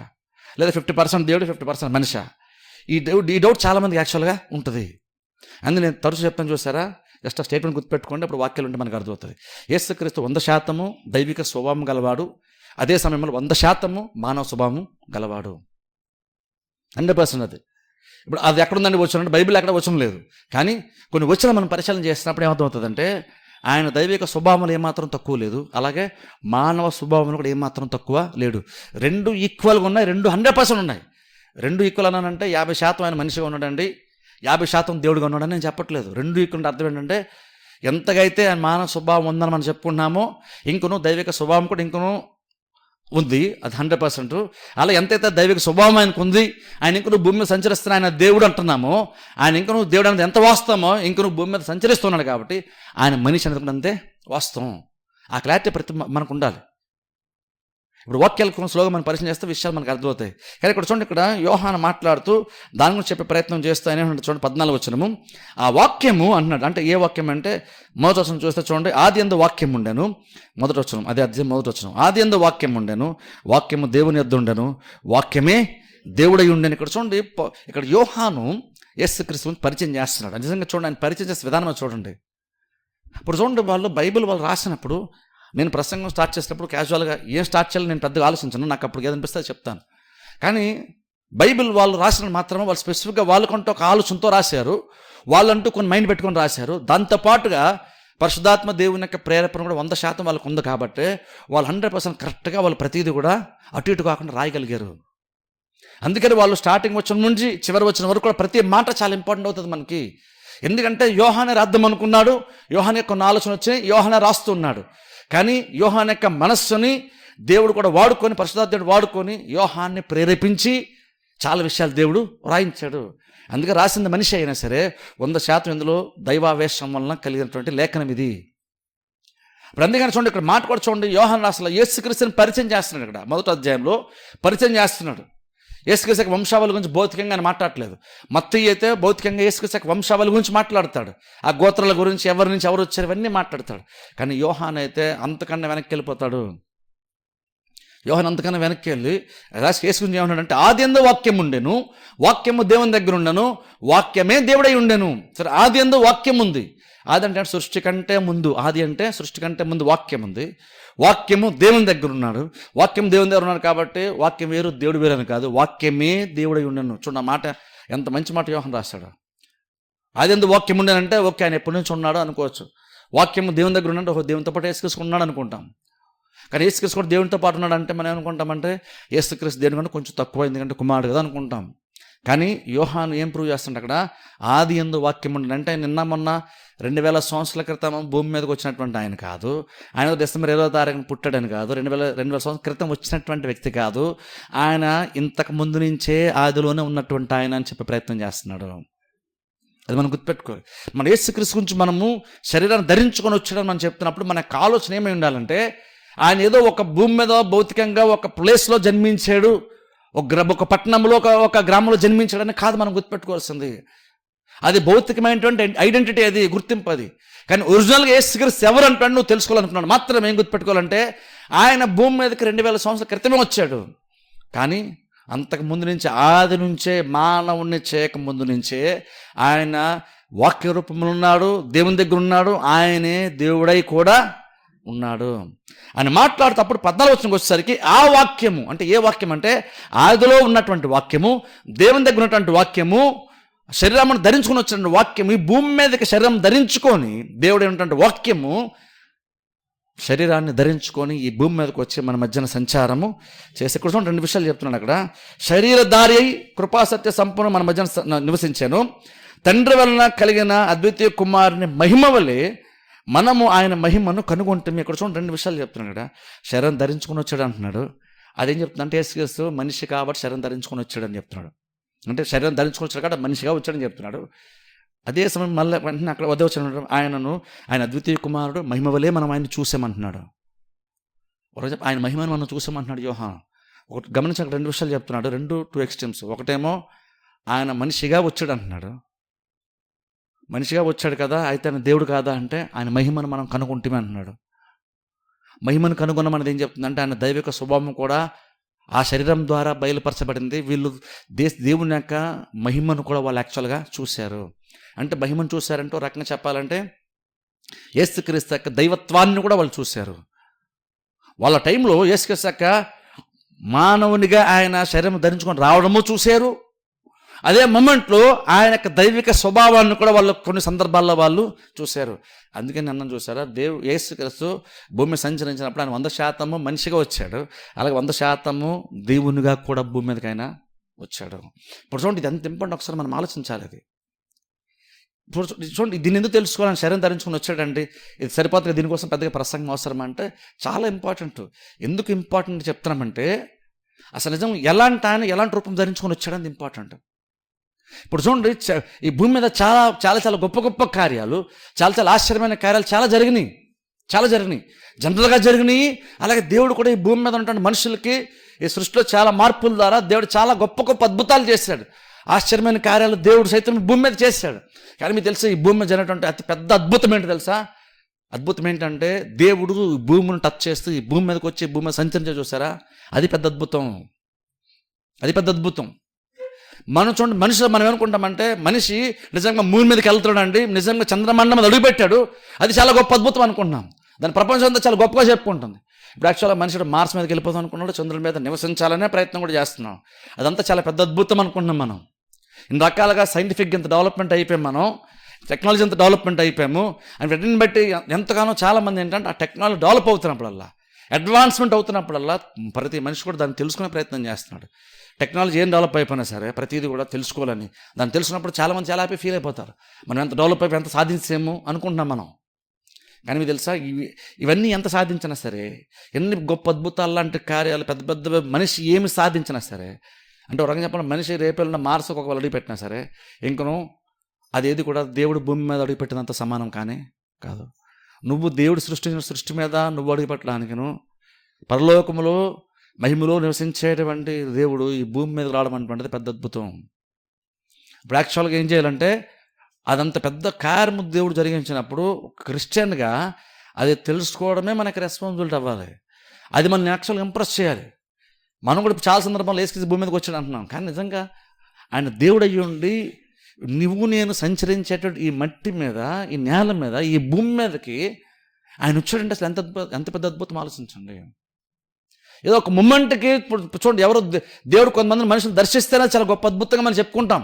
లేదా 50% దేవుడు 50% మనిషా, ఈ డౌట్ చాలామందికి యాక్చువల్గా ఉంటుంది. అందుకే నేను తరచు చెప్తాను చూసారా, జస్ట్ ఆ స్టేట్మెంట్ గుర్తుపెట్టుకోండి, అప్పుడు వాక్యాలు ఉంటే మనకు అర్థమవుతుంది. యేసుక్రీస్తు 100% దైవిక స్వభావం గలవాడు, అదే సమయంలో 100% మానవ స్వభావం గలవాడు, 100%. అది ఇప్పుడు అది ఎక్కడుందండి వచ్చిన అంటే బైబిల్ ఎక్కడ వచనం లేదు, కానీ కొన్ని వచనం మనం పరిశీలన చేసినప్పుడు ఏమర్థమవుతుందంటే ఆయన దైవిక స్వభావంలో ఏమాత్రం తక్కువ లేదు, అలాగే మానవ స్వభావంలో కూడా ఏమాత్రం తక్కువ లేడు. రెండు ఈక్వల్గా ఉన్నాయి, రెండు 100% ఉన్నాయి. రెండు ఈక్వల్ అన్నానంటే 50% ఆయన మనిషిగా ఉన్నాడండి, 50% దేవుడిగా ఉన్నాడని నేను చెప్పట్లేదు. రెండు ఈక్వల్ అర్థం ఏంటంటే ఎంతగైతే ఆయన మానవ స్వభావం ఉందని మనం చెప్పుకుంటున్నామో ఇంకనూ దైవిక స్వభావం కూడా ఇంకనూ ఉంది, అది 100%. అలా ఎంతైతే దైవిక స్వభావం ఆయనకు ఉంది, ఆయన ఇంక నువ్వు భూమి మీద సంచరిస్తున్న ఆయన దేవుడు అంటున్నామో, ఆయన ఇంక నువ్వు దేవుడు అనేది ఎంత వాస్తవమో ఇంక నువ్వు భూమి మీద సంచరిస్తున్నాడు కాబట్టి ఆయన మనిషి అనేది కూడా అంతే వాస్తవం. ఆ క్లారిటీ ప్రతి మనకు ఉండాలి. ఇప్పుడు వాక్యాలకు స్లోగా మనం పరిచయం చేస్తే విషయాలు మనకు అర్థమవుతాయి. కానీ ఇక్కడ చూడండి, ఇక్కడ యోహాను మాట్లాడుతూ దాని గురించి చెప్పే ప్రయత్నం చేస్తూ ఆయన చూడండి 14 వచనము, ఆ వాక్యము అంటున్నాడు. అంటే ఏ వాక్యం అంటే మొదటి వచనం చూస్తే చూడండి, ఆది యందు వాక్యం ఉండెను, మొదటి వచనం, అదే అధ్యాయం మొదటి వచనం, ఆది యందు వాక్యం ఉండెను, వాక్యము దేవుని యొద్ద ఉండెను, వాక్యమే దేవుడై ఉండెను. ఇక్కడ చూడండి, ఇక్కడ యోహాను యేసుక్రీస్తుని పరిచయం చేస్తున్నాడు. నిజంగా చూడండి, ఆయన పరిచయం చేసే విధానం చూడండి. ఇప్పుడు చూడండి, బైబిల్ వాళ్ళు రాసినప్పుడు నేను ప్రసంగం స్టార్ట్ చేసినప్పుడు క్యాజువల్గా ఏం స్టార్ట్ చేయాలి నేను పెద్దగా ఆలోచించను, నాకు అప్పుడు ఏదనిపిస్తే చెప్తాను. కానీ బైబిల్ వాళ్ళు రాసిన మాత్రం వాళ్ళు స్పెసిఫిక్గా వాళ్ళకంటూ ఒక ఆలోచనతో రాశారు, వాళ్ళంటూ కొన్ని మైండ్ పెట్టుకొని రాశారు. దాంతోపాటుగా పరిశుద్ధాత్మ దేవుని యొక్క ప్రేరేపణ కూడా 100% వాళ్ళకు ఉంది కాబట్టి వాళ్ళు 100% కరెక్ట్గా వాళ్ళు ప్రతిదీ కూడా అటు ఇటు కాకుండా రాయగలిగారు. అందుకని వాళ్ళు స్టార్టింగ్ వచ్చిన నుంచి చివరి వచ్చిన వరకు కూడా ప్రతి మాట చాలా ఇంపార్టెంట్ అవుతుంది మనకి. ఎందుకంటే యోహానే రాద్దాం అనుకున్నాడు, యోహానే కొన్ని ఆలోచన వచ్చి యోహానే రాస్తున్నాడు. కానీ యోహాన్ యొక్క మనస్సుని దేవుడు కూడా వాడుకొని, పరిశుద్ధాత్ముడు వాడుకొని యోహాన్ని ప్రేరేపించి చాలా విషయాలు దేవుడు రాయించాడు. అందుకే రాసింది మనిషి అయినా సరే 100% ఇందులో దైవావేశం వలన కలిగినటువంటి లేఖనం ఇది. ఇప్పుడు అందుకని చూడండి, ఇక్కడ మాట కూడా చూడండి, యోహాన్ అసలు యేసుక్రీస్తుని పరిచయం చేస్తున్నాడు. ఇక్కడ మొదటి అధ్యాయంలో పరిచయం చేస్తున్నాడు. యేసుక్రీస్తు యొక్క వంశావళి గురించి భౌతికంగా ఆయన మాట్లాడలేదు. మత్తయి అయితే భౌతికంగా యేసుక్రీస్తు యొక్క వంశావళి గురించి మాట్లాడతాడు, ఆ గోత్రాల గురించి, ఎవరి నుంచి ఎవరు వచ్చారు ఇవన్నీ మాట్లాడతాడు. కానీ యోహాన్ అయితే అంతకన్నా వెనక్కి వెళ్ళిపోతాడు. యోహాన్ అంతకన్నా వెనక్కి వెళ్ళి యేసు గురించి ఏమన్నాడంటే, ఆది యందు వాక్యం ఉండెను, వాక్యము దేవుని దగ్గర ఉండెను, వాక్యమే దేవుడై ఉండెను. సరే, ఆది యందు వాక్యం ఉంది. ఆది అంటే సృష్టి కంటే ముందు, ఆది అంటే సృష్టి కంటే ముందు వాక్యం ఉంది. వాక్యము దేవుని దగ్గర ఉన్నాడు, వాక్యం దేవుని దగ్గర ఉన్నాడు కాబట్టి వాక్యం వేరు దేవుడు వేరు అని కాదు, వాక్యమే దేవుడై ఉండను. చూడండి ఆ మాట ఎంత మంచి మాట యోహాను రాశాడు. ఆది యందు వాక్యం ఉండేనంటే ఓకే, ఆయన ఎప్పటి నుంచి ఉన్నాడు అనుకోవచ్చు. వాక్యము దేవుని దగ్గర ఉన్నాడు, దేవునితో పాటు యేసుక్రీస్తు ఉన్నాడు అనుకుంటాం. కానీ యేసుక్రీస్తు కూడా దేవునితో పాటు ఉన్నాడు అంటే మనం ఏమనుకుంటామంటే యేసుక్రీస్తు దేవుని కంటే కొంచెం తక్కువ, ఎందుకంటే కుమారుడు కదా అనుకుంటాం. కానీ యోహాను ఏం ప్రూవ్ చేస్తుంటే అక్కడ ఆది యందు వాక్యం ఉండను అంటే నిన్న మొన్న 2000 సంవత్సరాల క్రితం భూమి మీదకి వచ్చినటువంటి ఆయన కాదు, ఆయన డిసెంబర్ 20వ తారీఖున పుట్టాడని కాదు, 2000 సంవత్సరాల క్రితం వచ్చినటువంటి వ్యక్తి కాదు, ఆయన ఇంతకు ముందు నుంచే ఆదిలోనే ఉన్నటువంటి ఆయన అని చెప్పే ప్రయత్నం చేస్తున్నాడు. అది మనం గుర్తుపెట్టుకోవాలి. మన యేసుక్రీస్తు గురించి మనము శరీరాన్ని ధరించుకొని వచ్చాడని మనం చెప్తున్నప్పుడు మన ఆలోచన ఏమై ఉండాలంటే ఆయన ఏదో ఒక భూమి మీద భౌతికంగా ఒక ప్లేస్లో జన్మించాడు, ఒక పట్టణంలో ఒక గ్రామంలో జన్మించాడని కాదు మనం గుర్తుపెట్టుకోవాల్సింది. అది భౌతికమైనటువంటి ఐడెంటిటీ, అది గుర్తింపు అది. కానీ ఒరిజినల్గా యేసుక్రీస్తు ఎవరు అంటాడు నువ్వు తెలుసుకోవాలనుకున్నాడు మాత్రం ఏం గుర్తుపెట్టుకోవాలంటే ఆయన భూమి మీదకి 2000 సంవత్సరాల క్రితమే వచ్చాడు. కానీ అంతకు ముందు నుంచి, ఆది నుంచే, మానవుణ్ణి చేయక ముందు నుంచే ఆయన వాక్య రూపంలో ఉన్నాడు, దేవుని దగ్గర ఉన్నాడు, ఆయనే దేవుడై కూడా ఉన్నాడు అని మాట్లాడుతప్పుడు 14వ వచనంకి వచ్చేసరికి ఆ వాక్యము అంటే ఏ వాక్యం అంటే ఆదిలో ఉన్నటువంటి వాక్యము, దేవుని దగ్గర ఉన్నటువంటి వాక్యము, శరీరాన్ని ధరించుకొని వచ్చినటువంటి వాక్యము, ఈ భూమి మీదకి శరీరం ధరించుకొని దేవుడు ఉన్నటువంటి వాక్యము శరీరాన్ని ధరించుకొని ఈ భూమి మీదకి వచ్చి మన మధ్యన సంచారము చేసి ఇక్కడ రెండు విషయాలు చెప్తున్నాను. అక్కడ శరీరధారి అయి కృపాసత్య సంపూర్ణ మన మధ్యన నివసించాను. తండ్రి వలన కలిగిన అద్వితీయ కుమారుని మహిమ వలె మనము ఆయన మహిమను కనుగొంటాం. ఇక్కడ చూడండి రెండు విషయాలు చెప్తున్నాడు. ఇక్కడ శరీరం ధరించుకొని వచ్చాడు అంటున్నాడు. అదేం చెప్తున్నా అంటే యేసుక్రీస్తు మనిషి కాబట్టి శరీరం ధరించుకొని వచ్చాడని చెప్తున్నాడు. అంటే శరీరం ధరించుకొని వచ్చాడు కాబట్టి మనిషిగా వచ్చాడని చెప్తున్నాడు. అదే సమయం మళ్ళీ వెంటనే అక్కడ వద్ద వచ్చిన ఆయన అద్వితీయ కుమారుడు మహిమ వలె మనం ఆయన చూసామంటున్నాడు. ఒకరోజు ఆయన మహిమను మనం చూసామంటున్నాడు యోహాను. ఒకటి గమనించి అక్కడ రెండు విషయాలు చెప్తున్నాడు, టూ ఎక్స్ట్రీమ్స్. ఒకటేమో ఆయన మనిషిగా వచ్చాడు అంటున్నాడు. మనిషిగా వచ్చాడు కదా, అయితే ఆయన దేవుడు కాదా అంటే ఆయన మహిమను మనం కనుగొంటామే అంటున్నాడు. మహిమను కనుగొనమనేది ఏం చెప్తుందంటే ఆయన దైవిక స్వభావం కూడా ఆ శరీరం ద్వారా బయలుపరచబడింది. వీళ్ళు దేవుని యొక్క మహిమను కూడా వాళ్ళు యాక్చువల్గా చూశారు. అంటే మహిమను చూశారంటే రకంగా చెప్పాలంటే యేసుక్రీస్తు యొక్క దైవత్వాన్ని కూడా వాళ్ళు చూశారు. వాళ్ళ టైంలో యేసుక్రీస్తు యొక్క మానవునిగా ఆయన శరీరం ధరించుకొని రావడము చూశారు. అదే మొమెంట్లో ఆయన యొక్క దైవిక స్వభావాన్ని కూడా వాళ్ళు కొన్ని సందర్భాల్లో వాళ్ళు చూశారు. అందుకని అన్నం చూసారా, యేసుక్రీస్తు భూమి సంచరించినప్పుడు ఆయన 100% మనిషిగా వచ్చాడు. అలాగే 100% దేవునిగా కూడా భూమి మీదకి ఆయన వచ్చాడు. ఇప్పుడు చూడండి, ఇది ఎంత ఇంపార్టెంట్ ఒకసారి మనం ఆలోచించాలి. అది ఇప్పుడు చూడండి, దీన్ని ఎందుకు తెలుసుకోవాలని శరీరం ధరించుకొని వచ్చాడండి. ఇది సరిపోతుంది, దీనికోసం పెద్దగా ప్రసంగం అవసరం అంటే చాలా ఇంపార్టెంట్. ఎందుకు ఇంపార్టెంట్ చెప్తున్నామంటే అసలు నిజం ఎలాంటి ఆయన ఎలాంటి రూపం ధరించుకొని వచ్చాడని ఇంపార్టెంట్. ఇప్పుడు చూడండి, ఈ భూమి మీద చాలా చాలా చాలా గొప్ప గొప్ప కార్యాలు, చాలా చాలా ఆశ్చర్యమైన కార్యాలు చాలా జరిగినాయి జనరల్గా జరిగినాయి. అలాగే దేవుడు కూడా ఈ భూమి మీద ఉన్నటువంటి మనుషులకి ఈ సృష్టిలో చాలా మార్పుల ద్వారా దేవుడు చాలా గొప్ప గొప్ప అద్భుతాలు చేశాడు. ఆశ్చర్యమైన కార్యాలు దేవుడు సైతం భూమి మీద చేశాడు. కానీ మీకు తెలుసా, ఈ భూమి మీద జరిగినటువంటి అతి పెద్ద అద్భుతం ఏంటి తెలుసా? అద్భుతం ఏంటంటే దేవుడు భూమిని టచ్ చేస్తూ ఈ భూమి మీదకి వచ్చి భూమి మీద సంచరించే చూసారా, అది పెద్ద అద్భుతం. మనం చూడండి, మనుషులు మనం ఏమనుకుంటామంటే మనిషి నిజంగా భూమి మీదకి వెళ్తాడండి, నిజంగా చంద్రమండలం మీద అడుగుపెట్టాడు, అది చాలా గొప్ప అద్భుతం అనుకుంటున్నాం. దాని ప్రపంచం అంతా చాలా గొప్పగా చెప్పుకుంటుంది. ఇప్పుడు యాక్చువల్గా మనిషి మార్స్ మీదకి వెళ్ళిపోతాం అనుకున్నాడు, చంద్రుల మీద నివసించాలనే ప్రయత్నం కూడా చేస్తున్నాం. అదంతా చాలా పెద్ద అద్భుతం అనుకుంటున్నాం. మనం ఇన్ని రకాలుగా సైంటిఫిక్ ఇంత డెవలప్మెంట్ అయిపోయాం, మనం టెక్నాలజీ ఎంత డెవలప్మెంట్ అయిపోయాము అని వీటిని బట్టి ఎంతగానో చాలామంది ఏంటంటే ఆ టెక్నాలజీ డెవలప్ అవుతున్నప్పుడల్లా, అడ్వాన్స్మెంట్ అవుతున్నప్పుడల్లా ప్రతి మనిషి కూడా దాన్ని తెలుసుకునే ప్రయత్నం చేస్తున్నాడు. టెక్నాలజీ ఏం డెవలప్ అయిపోయినా సరే ప్రతిదీ కూడా తెలుసుకోవాలని, దాన్ని తెలిసినప్పుడు చాలామంది చాలా హ్యాపీ ఫీల్ అయిపోతారు. మనం ఎంత డెవలప్ అయిపోయి ఎంత సాధించాము అనుకుంటున్నాం మనం. కానీ మీకు తెలుసా, ఇవన్నీ ఎంత సాధించినా సరే, ఎన్ని గొప్ప అద్భుతాలు లాంటి కార్యాలు పెద్ద పెద్ద మనిషి ఏమి సాధించినా సరే, అంటే ఒక రకంగా చెప్పాలి, మనిషి రేపెళ్ళిన మార్సుకు ఒకవేళ అడుగుపెట్టినా సరే ఇంకను అదేది కూడా దేవుడు భూమి మీద అడుగుపెట్టినంత సమానం కానీ కాదు. నువ్వు దేవుడు సృష్టించిన సృష్టి మీద నువ్వు అడుగుపెట్టడానికిను, పరలోకములో మహిమలో నివసించేటువంటి దేవుడు ఈ భూమి మీద రావడం అనేటువంటిది పెద్ద అద్భుతం. ఇప్పుడు యాక్చువల్గా ఏం చేయాలంటే అదంత పెద్ద కార్యము దేవుడు జరిగించినప్పుడు క్రిస్టియన్గా అది తెలుసుకోవడమే మనకి రెస్పాన్సిబిలిటీ అవ్వాలి. అది మనల్ని యాక్చువల్గా ఇంప్రెస్ చేయాలి. మనం కూడా చాలా సందర్భాలు యేసుక్రీస్తు భూమి మీదకి వచ్చాడు అంటున్నాం, కానీ నిజంగా ఆయన దేవుడు అయ్యి ఉండి నువ్వు నేను సంచరించేటువంటి ఈ మట్టి మీద, ఈ నేల మీద, ఈ భూమి మీదకి ఆయన వచ్చాడంటే అసలు ఎంత పెద్ద అద్భుతం ఆలోచించండి. ఏదో ఒక మూమెంట్కి చూడండి, ఎవరో దేవుడు కొంతమంది మనుషులు దర్శిస్తేనే చాలా గొప్ప అద్భుతంగా మనం చెప్పుకుంటాం.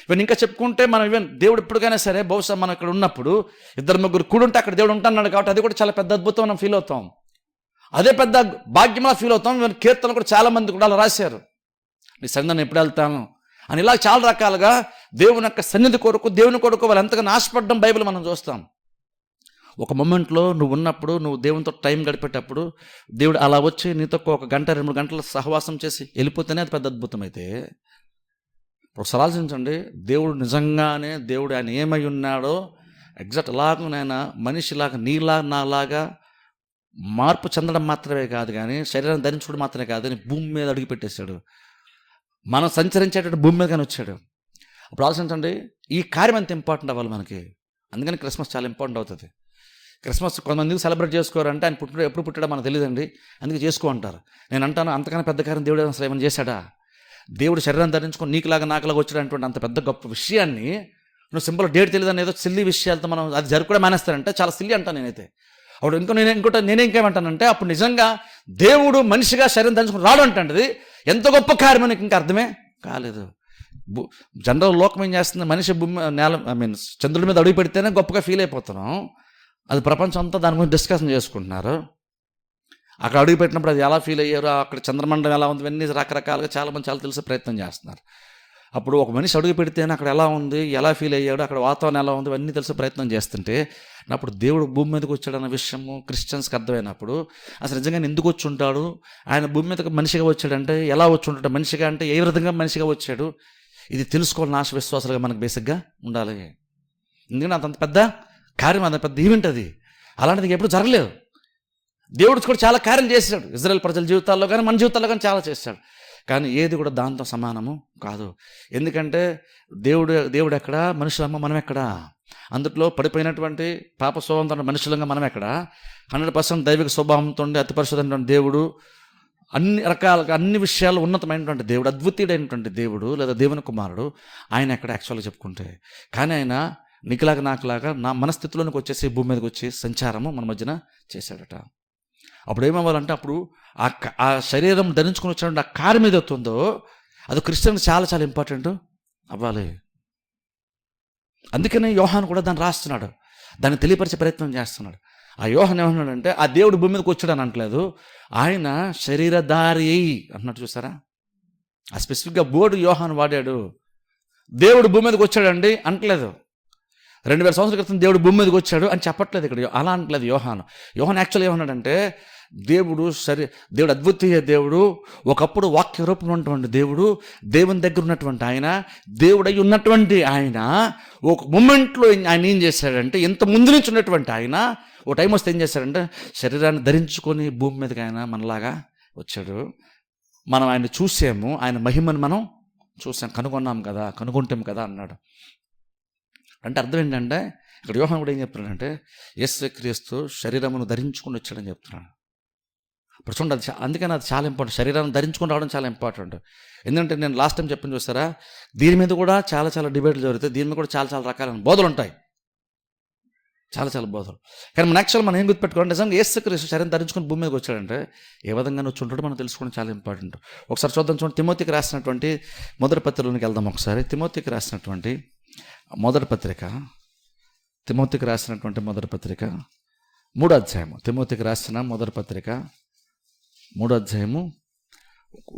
ఈవెన్ ఇంకా చెప్పుకుంటే మనం దేవుడు ఎప్పటికైనా సరే బహుశా మనం ఇక్కడ ఉన్నప్పుడు 2-3 కూడుంటే అక్కడ దేవుడు ఉంటున్నాడు కాబట్టి అది కూడా చాలా పెద్ద అద్భుతం మనం ఫీల్ అవుతాం. అదే పెద్ద భాగ్యంలా ఫీల్ అవుతాం. ఈవెన్ కీర్తనలు కూడా చాలామంది కూడా అలా రాశారు, నీ సన్నిధిని ఎప్పుడు వెళ్తాను అని. ఇలా చాలా రకాలుగా దేవుని యొక్క సన్నిధి కొరకు, దేవుని కొరకు వాళ్ళు ఎంతగానో ఆశపడడం బైబిల్ మనం చూస్తాం. ఒక మొమెంట్లో నువ్వు ఉన్నప్పుడు, నువ్వు దేవునితో టైం గడిపేటప్పుడు దేవుడు అలా వచ్చి నీతో 1 గంట 2 గంటల సహవాసం చేసి వెళ్ళిపోతేనే అది పెద్ద అద్భుతం. అయితే ఒకసారి ఆలోచించండి, దేవుడు నిజంగానే దేవుడు ఆయన ఏమై ఉన్నాడో ఎగ్జాక్ట్ అలాగనైనా మనిషిలాగా నాలాగా మార్పు చెందడం మాత్రమే కాదు, కానీ శరీరం ధరించుకోవడం మాత్రమే కాదు, అని భూమి మీద అడుగు పెట్టేశాడు. మనం సంచరించేటట్టు భూమి మీద కానీ వచ్చాడు. అప్పుడు ఆలోచించండి, ఈ కార్యం ఎంత ఇంపార్టెంట్ అవ్వాలి మనకి. అందుకని క్రిస్మస్ చాలా ఇంపార్టెంట్ అవుతుంది. క్రిస్మస్ కొంతమందికి సెలబ్రేట్ చేసుకోవాలంటే ఆయన ఎప్పుడు పుట్టాడో మనకు తెలియదండి, అందుకే చేసుకో అంటారు. నేను అంటాను, అంతకన్నా పెద్ద కార్యం దేవుడు అసలు ఏమైనా చేశాడా? దేవుడు శరీరం ధరించుకొని నీకులాగా నాకులాగా వచ్చాడటువంటి అంత పెద్ద గొప్ప విషయాన్ని నువ్వు సింపుల్ డేట్ తెలియదని ఏదో సిల్లీ విషయాలతో మనం అది జరుపుకోవడం మానేస్తారంటే చాలా సిల్లీ అంటాను నేనైతే. అప్పుడు నేనేంకేమంటానంటే అప్పుడు నిజంగా దేవుడు మనిషిగా శరీరం ధరించుకుని రాడు అంటది ఎంత గొప్ప కార్యం నీకు ఇంకా అర్థమే కాలేదు. జనరల్ లోకం ఏం చేస్తుంది, మనిషి భూమి నేల చంద్రుడి మీద అడుగు పెడితేనే గొప్పగా ఫీల్ అయిపోతున్నాం. అది ప్రపంచం అంతా దాని గురించి డిస్కషన్ చేసుకుంటున్నారు. అక్కడ అడుగు పెట్టినప్పుడు అది ఎలా ఫీల్ అయ్యారో, అక్కడ చంద్రమండలం ఎలా ఉంది, ఇవన్నీ రకరకాలుగా చాలామంది చాలా తెలిసే ప్రయత్నం చేస్తున్నారు. అప్పుడు ఒక మనిషి అడుగు పెడితేనే అక్కడ ఎలా ఉంది, ఎలా ఫీల్ అయ్యాడు, అక్కడ వాతావరణం ఎలా ఉంది, ఇవన్నీ తెలిసే ప్రయత్నం చేస్తుంటే అప్పుడు దేవుడు భూమి మీదకి వచ్చాడన్న విషయము క్రిస్టియన్స్కి అర్థమైనప్పుడు అసలు నిజంగా ఎందుకు వచ్చి ఉంటాడు, ఆయన భూమి మీదకి మనిషిగా వచ్చాడంటే ఎలా వచ్చి ఉంటాడు, మనిషిగా అంటే ఏ విధంగా మనిషిగా వచ్చాడు, ఇది తెలుసుకోవాలని ఆశ విశ్వాసాలుగా మనకు బేసిక్గా ఉండాలి. ఎందుకంటే అంత పెద్ద కార్యం, అంత పెద్ద ఈవెంట్ అది. అలాంటిది ఎప్పుడు జరగలేదు. దేవుడు కూడా చాలా కార్యం చేశాడు ఇజ్రాయెల్ ప్రజల జీవితాల్లో కానీ మన జీవితాల్లో కానీ చాలా చేశాడు. కానీ ఏది కూడా దాంతో సమానము కాదు. ఎందుకంటే దేవుడు ఎక్కడ, మనుషులమ్మ మనం ఎక్కడ, అందుట్లో పడిపోయినటువంటి పాప స్వభావంతో మనుషులంగా మనం ఎక్కడ, 100% దైవిక స్వభావంతో ఉండి అతి పరిశుద్ధమైనటువంటి దేవుడు, అన్ని రకాలుగా అన్ని విషయాలు ఉన్నతమైనటువంటి దేవుడు, అద్వితీయుడైనటువంటి దేవుడు లేదా దేవుని కుమారుడు, ఆయన ఎక్కడ యాక్చువల్గా చెప్పుకుంటే. కానీ ఆయన నీకులాగా నాకులాగా నా మనస్థితిలోనికి వచ్చేసి భూమి మీదకి వచ్చి సంచారము మన మధ్యన చేశాడట. అప్పుడు ఏమవ్వాలంటే అప్పుడు ఆ శరీరం ధరించుకుని వచ్చినటువంటి ఆ కార్యం మీద అవుతుందో అది క్రిస్టియన్ చాలా చాలా ఇంపార్టెంట్ అవ్వాలి. అందుకనే యోహాను కూడా దాన్ని రాస్తున్నాడు, దాన్ని తెలియపరిచే ప్రయత్నం చేస్తున్నాడు. ఆ యోహాను ఏమన్నాడంటే ఆ దేవుడు భూమి మీదకి వచ్చాడని అనట్లేదు, ఆయన శరీరధారి అన్నట్టు. చూసారా, ఆ స్పెసిఫిక్గా బోర్డు యోహాను వాడాడు. దేవుడు భూమి మీదకి వచ్చాడండి అంటలేదు, 2000 సంవత్సరాల క్రితం దేవుడు భూమి మీదకి వచ్చాడు అని చెప్పట్లేదు ఇక్కడ, అలా అంటలేదు యోహాను. యాక్చువల్గా ఏమన్నాడంటే దేవుడు అద్వితీయ దేవుడు, ఒకప్పుడు వాక్య రూపంలో ఉన్నటువంటి దేవుడు, దేవుని దగ్గర ఉన్నటువంటి ఆయన, దేవుడై ఉన్నటువంటి ఆయన ఒక మూమెంట్లో ఆయన ఏం చేశాడంటే ఇంత ముందు నుంచి ఉన్నటువంటి ఆయన ఓ టైం వస్తే ఏం చేశాడంటే శరీరాన్ని ధరించుకొని భూమి మీదకి ఆయన మనలాగా వచ్చాడు. మనం ఆయన చూసాము, ఆయన మహిమను మనం చూసాం, కనుగొంటాం కదా అన్నాడు. అంటే అర్థం ఏంటంటే ఇక్కడ యోహాను కూడా ఏం చెప్తున్నాడంటే యేసు క్రీస్తు శరీరమును ధరించుకుని వచ్చాడని చెప్తున్నాడు. ఇప్పుడు చూడండి, అందుకని అది చాలా ఇంపార్టెంట్. శరీరాన్ని ధరించుకుని రావడం చాలా ఇంపార్టెంట్. ఎందుకంటే నేను లాస్ట్ టైం చెప్పిన చూస్తారా, దీని మీద కూడా చాలా చాలా డిబేట్లు జరుగుతాయి, దీని మీద కూడా చాలా చాలా రకాలైన బోధలు ఉంటాయి, చాలా చాలా బోధలు. కానీ మన యాక్చువల్ మనం ఏం గుర్తుపెట్టుకోవాలి, నిజంగా యేసు క్రీస్తు శరీరం ధరించుకుని భూమి మీదకి వచ్చాడంటే ఏ విధంగా వచ్చి ఉంటాడో మనం తెలుసుకోవడం చాలా ఇంపార్టెంట్. ఒకసారి చూద్దాం. చూడండి, తిమోతికి రాసినటువంటి మొదటి పత్రికలోకి వెళ్దాం ఒకసారి. తిమోతికి రాసినటువంటి మొదటి పత్రిక 3వ అధ్యాయము. తిమోతికి రాసిన మొదటి పత్రిక 3వ అధ్యాయము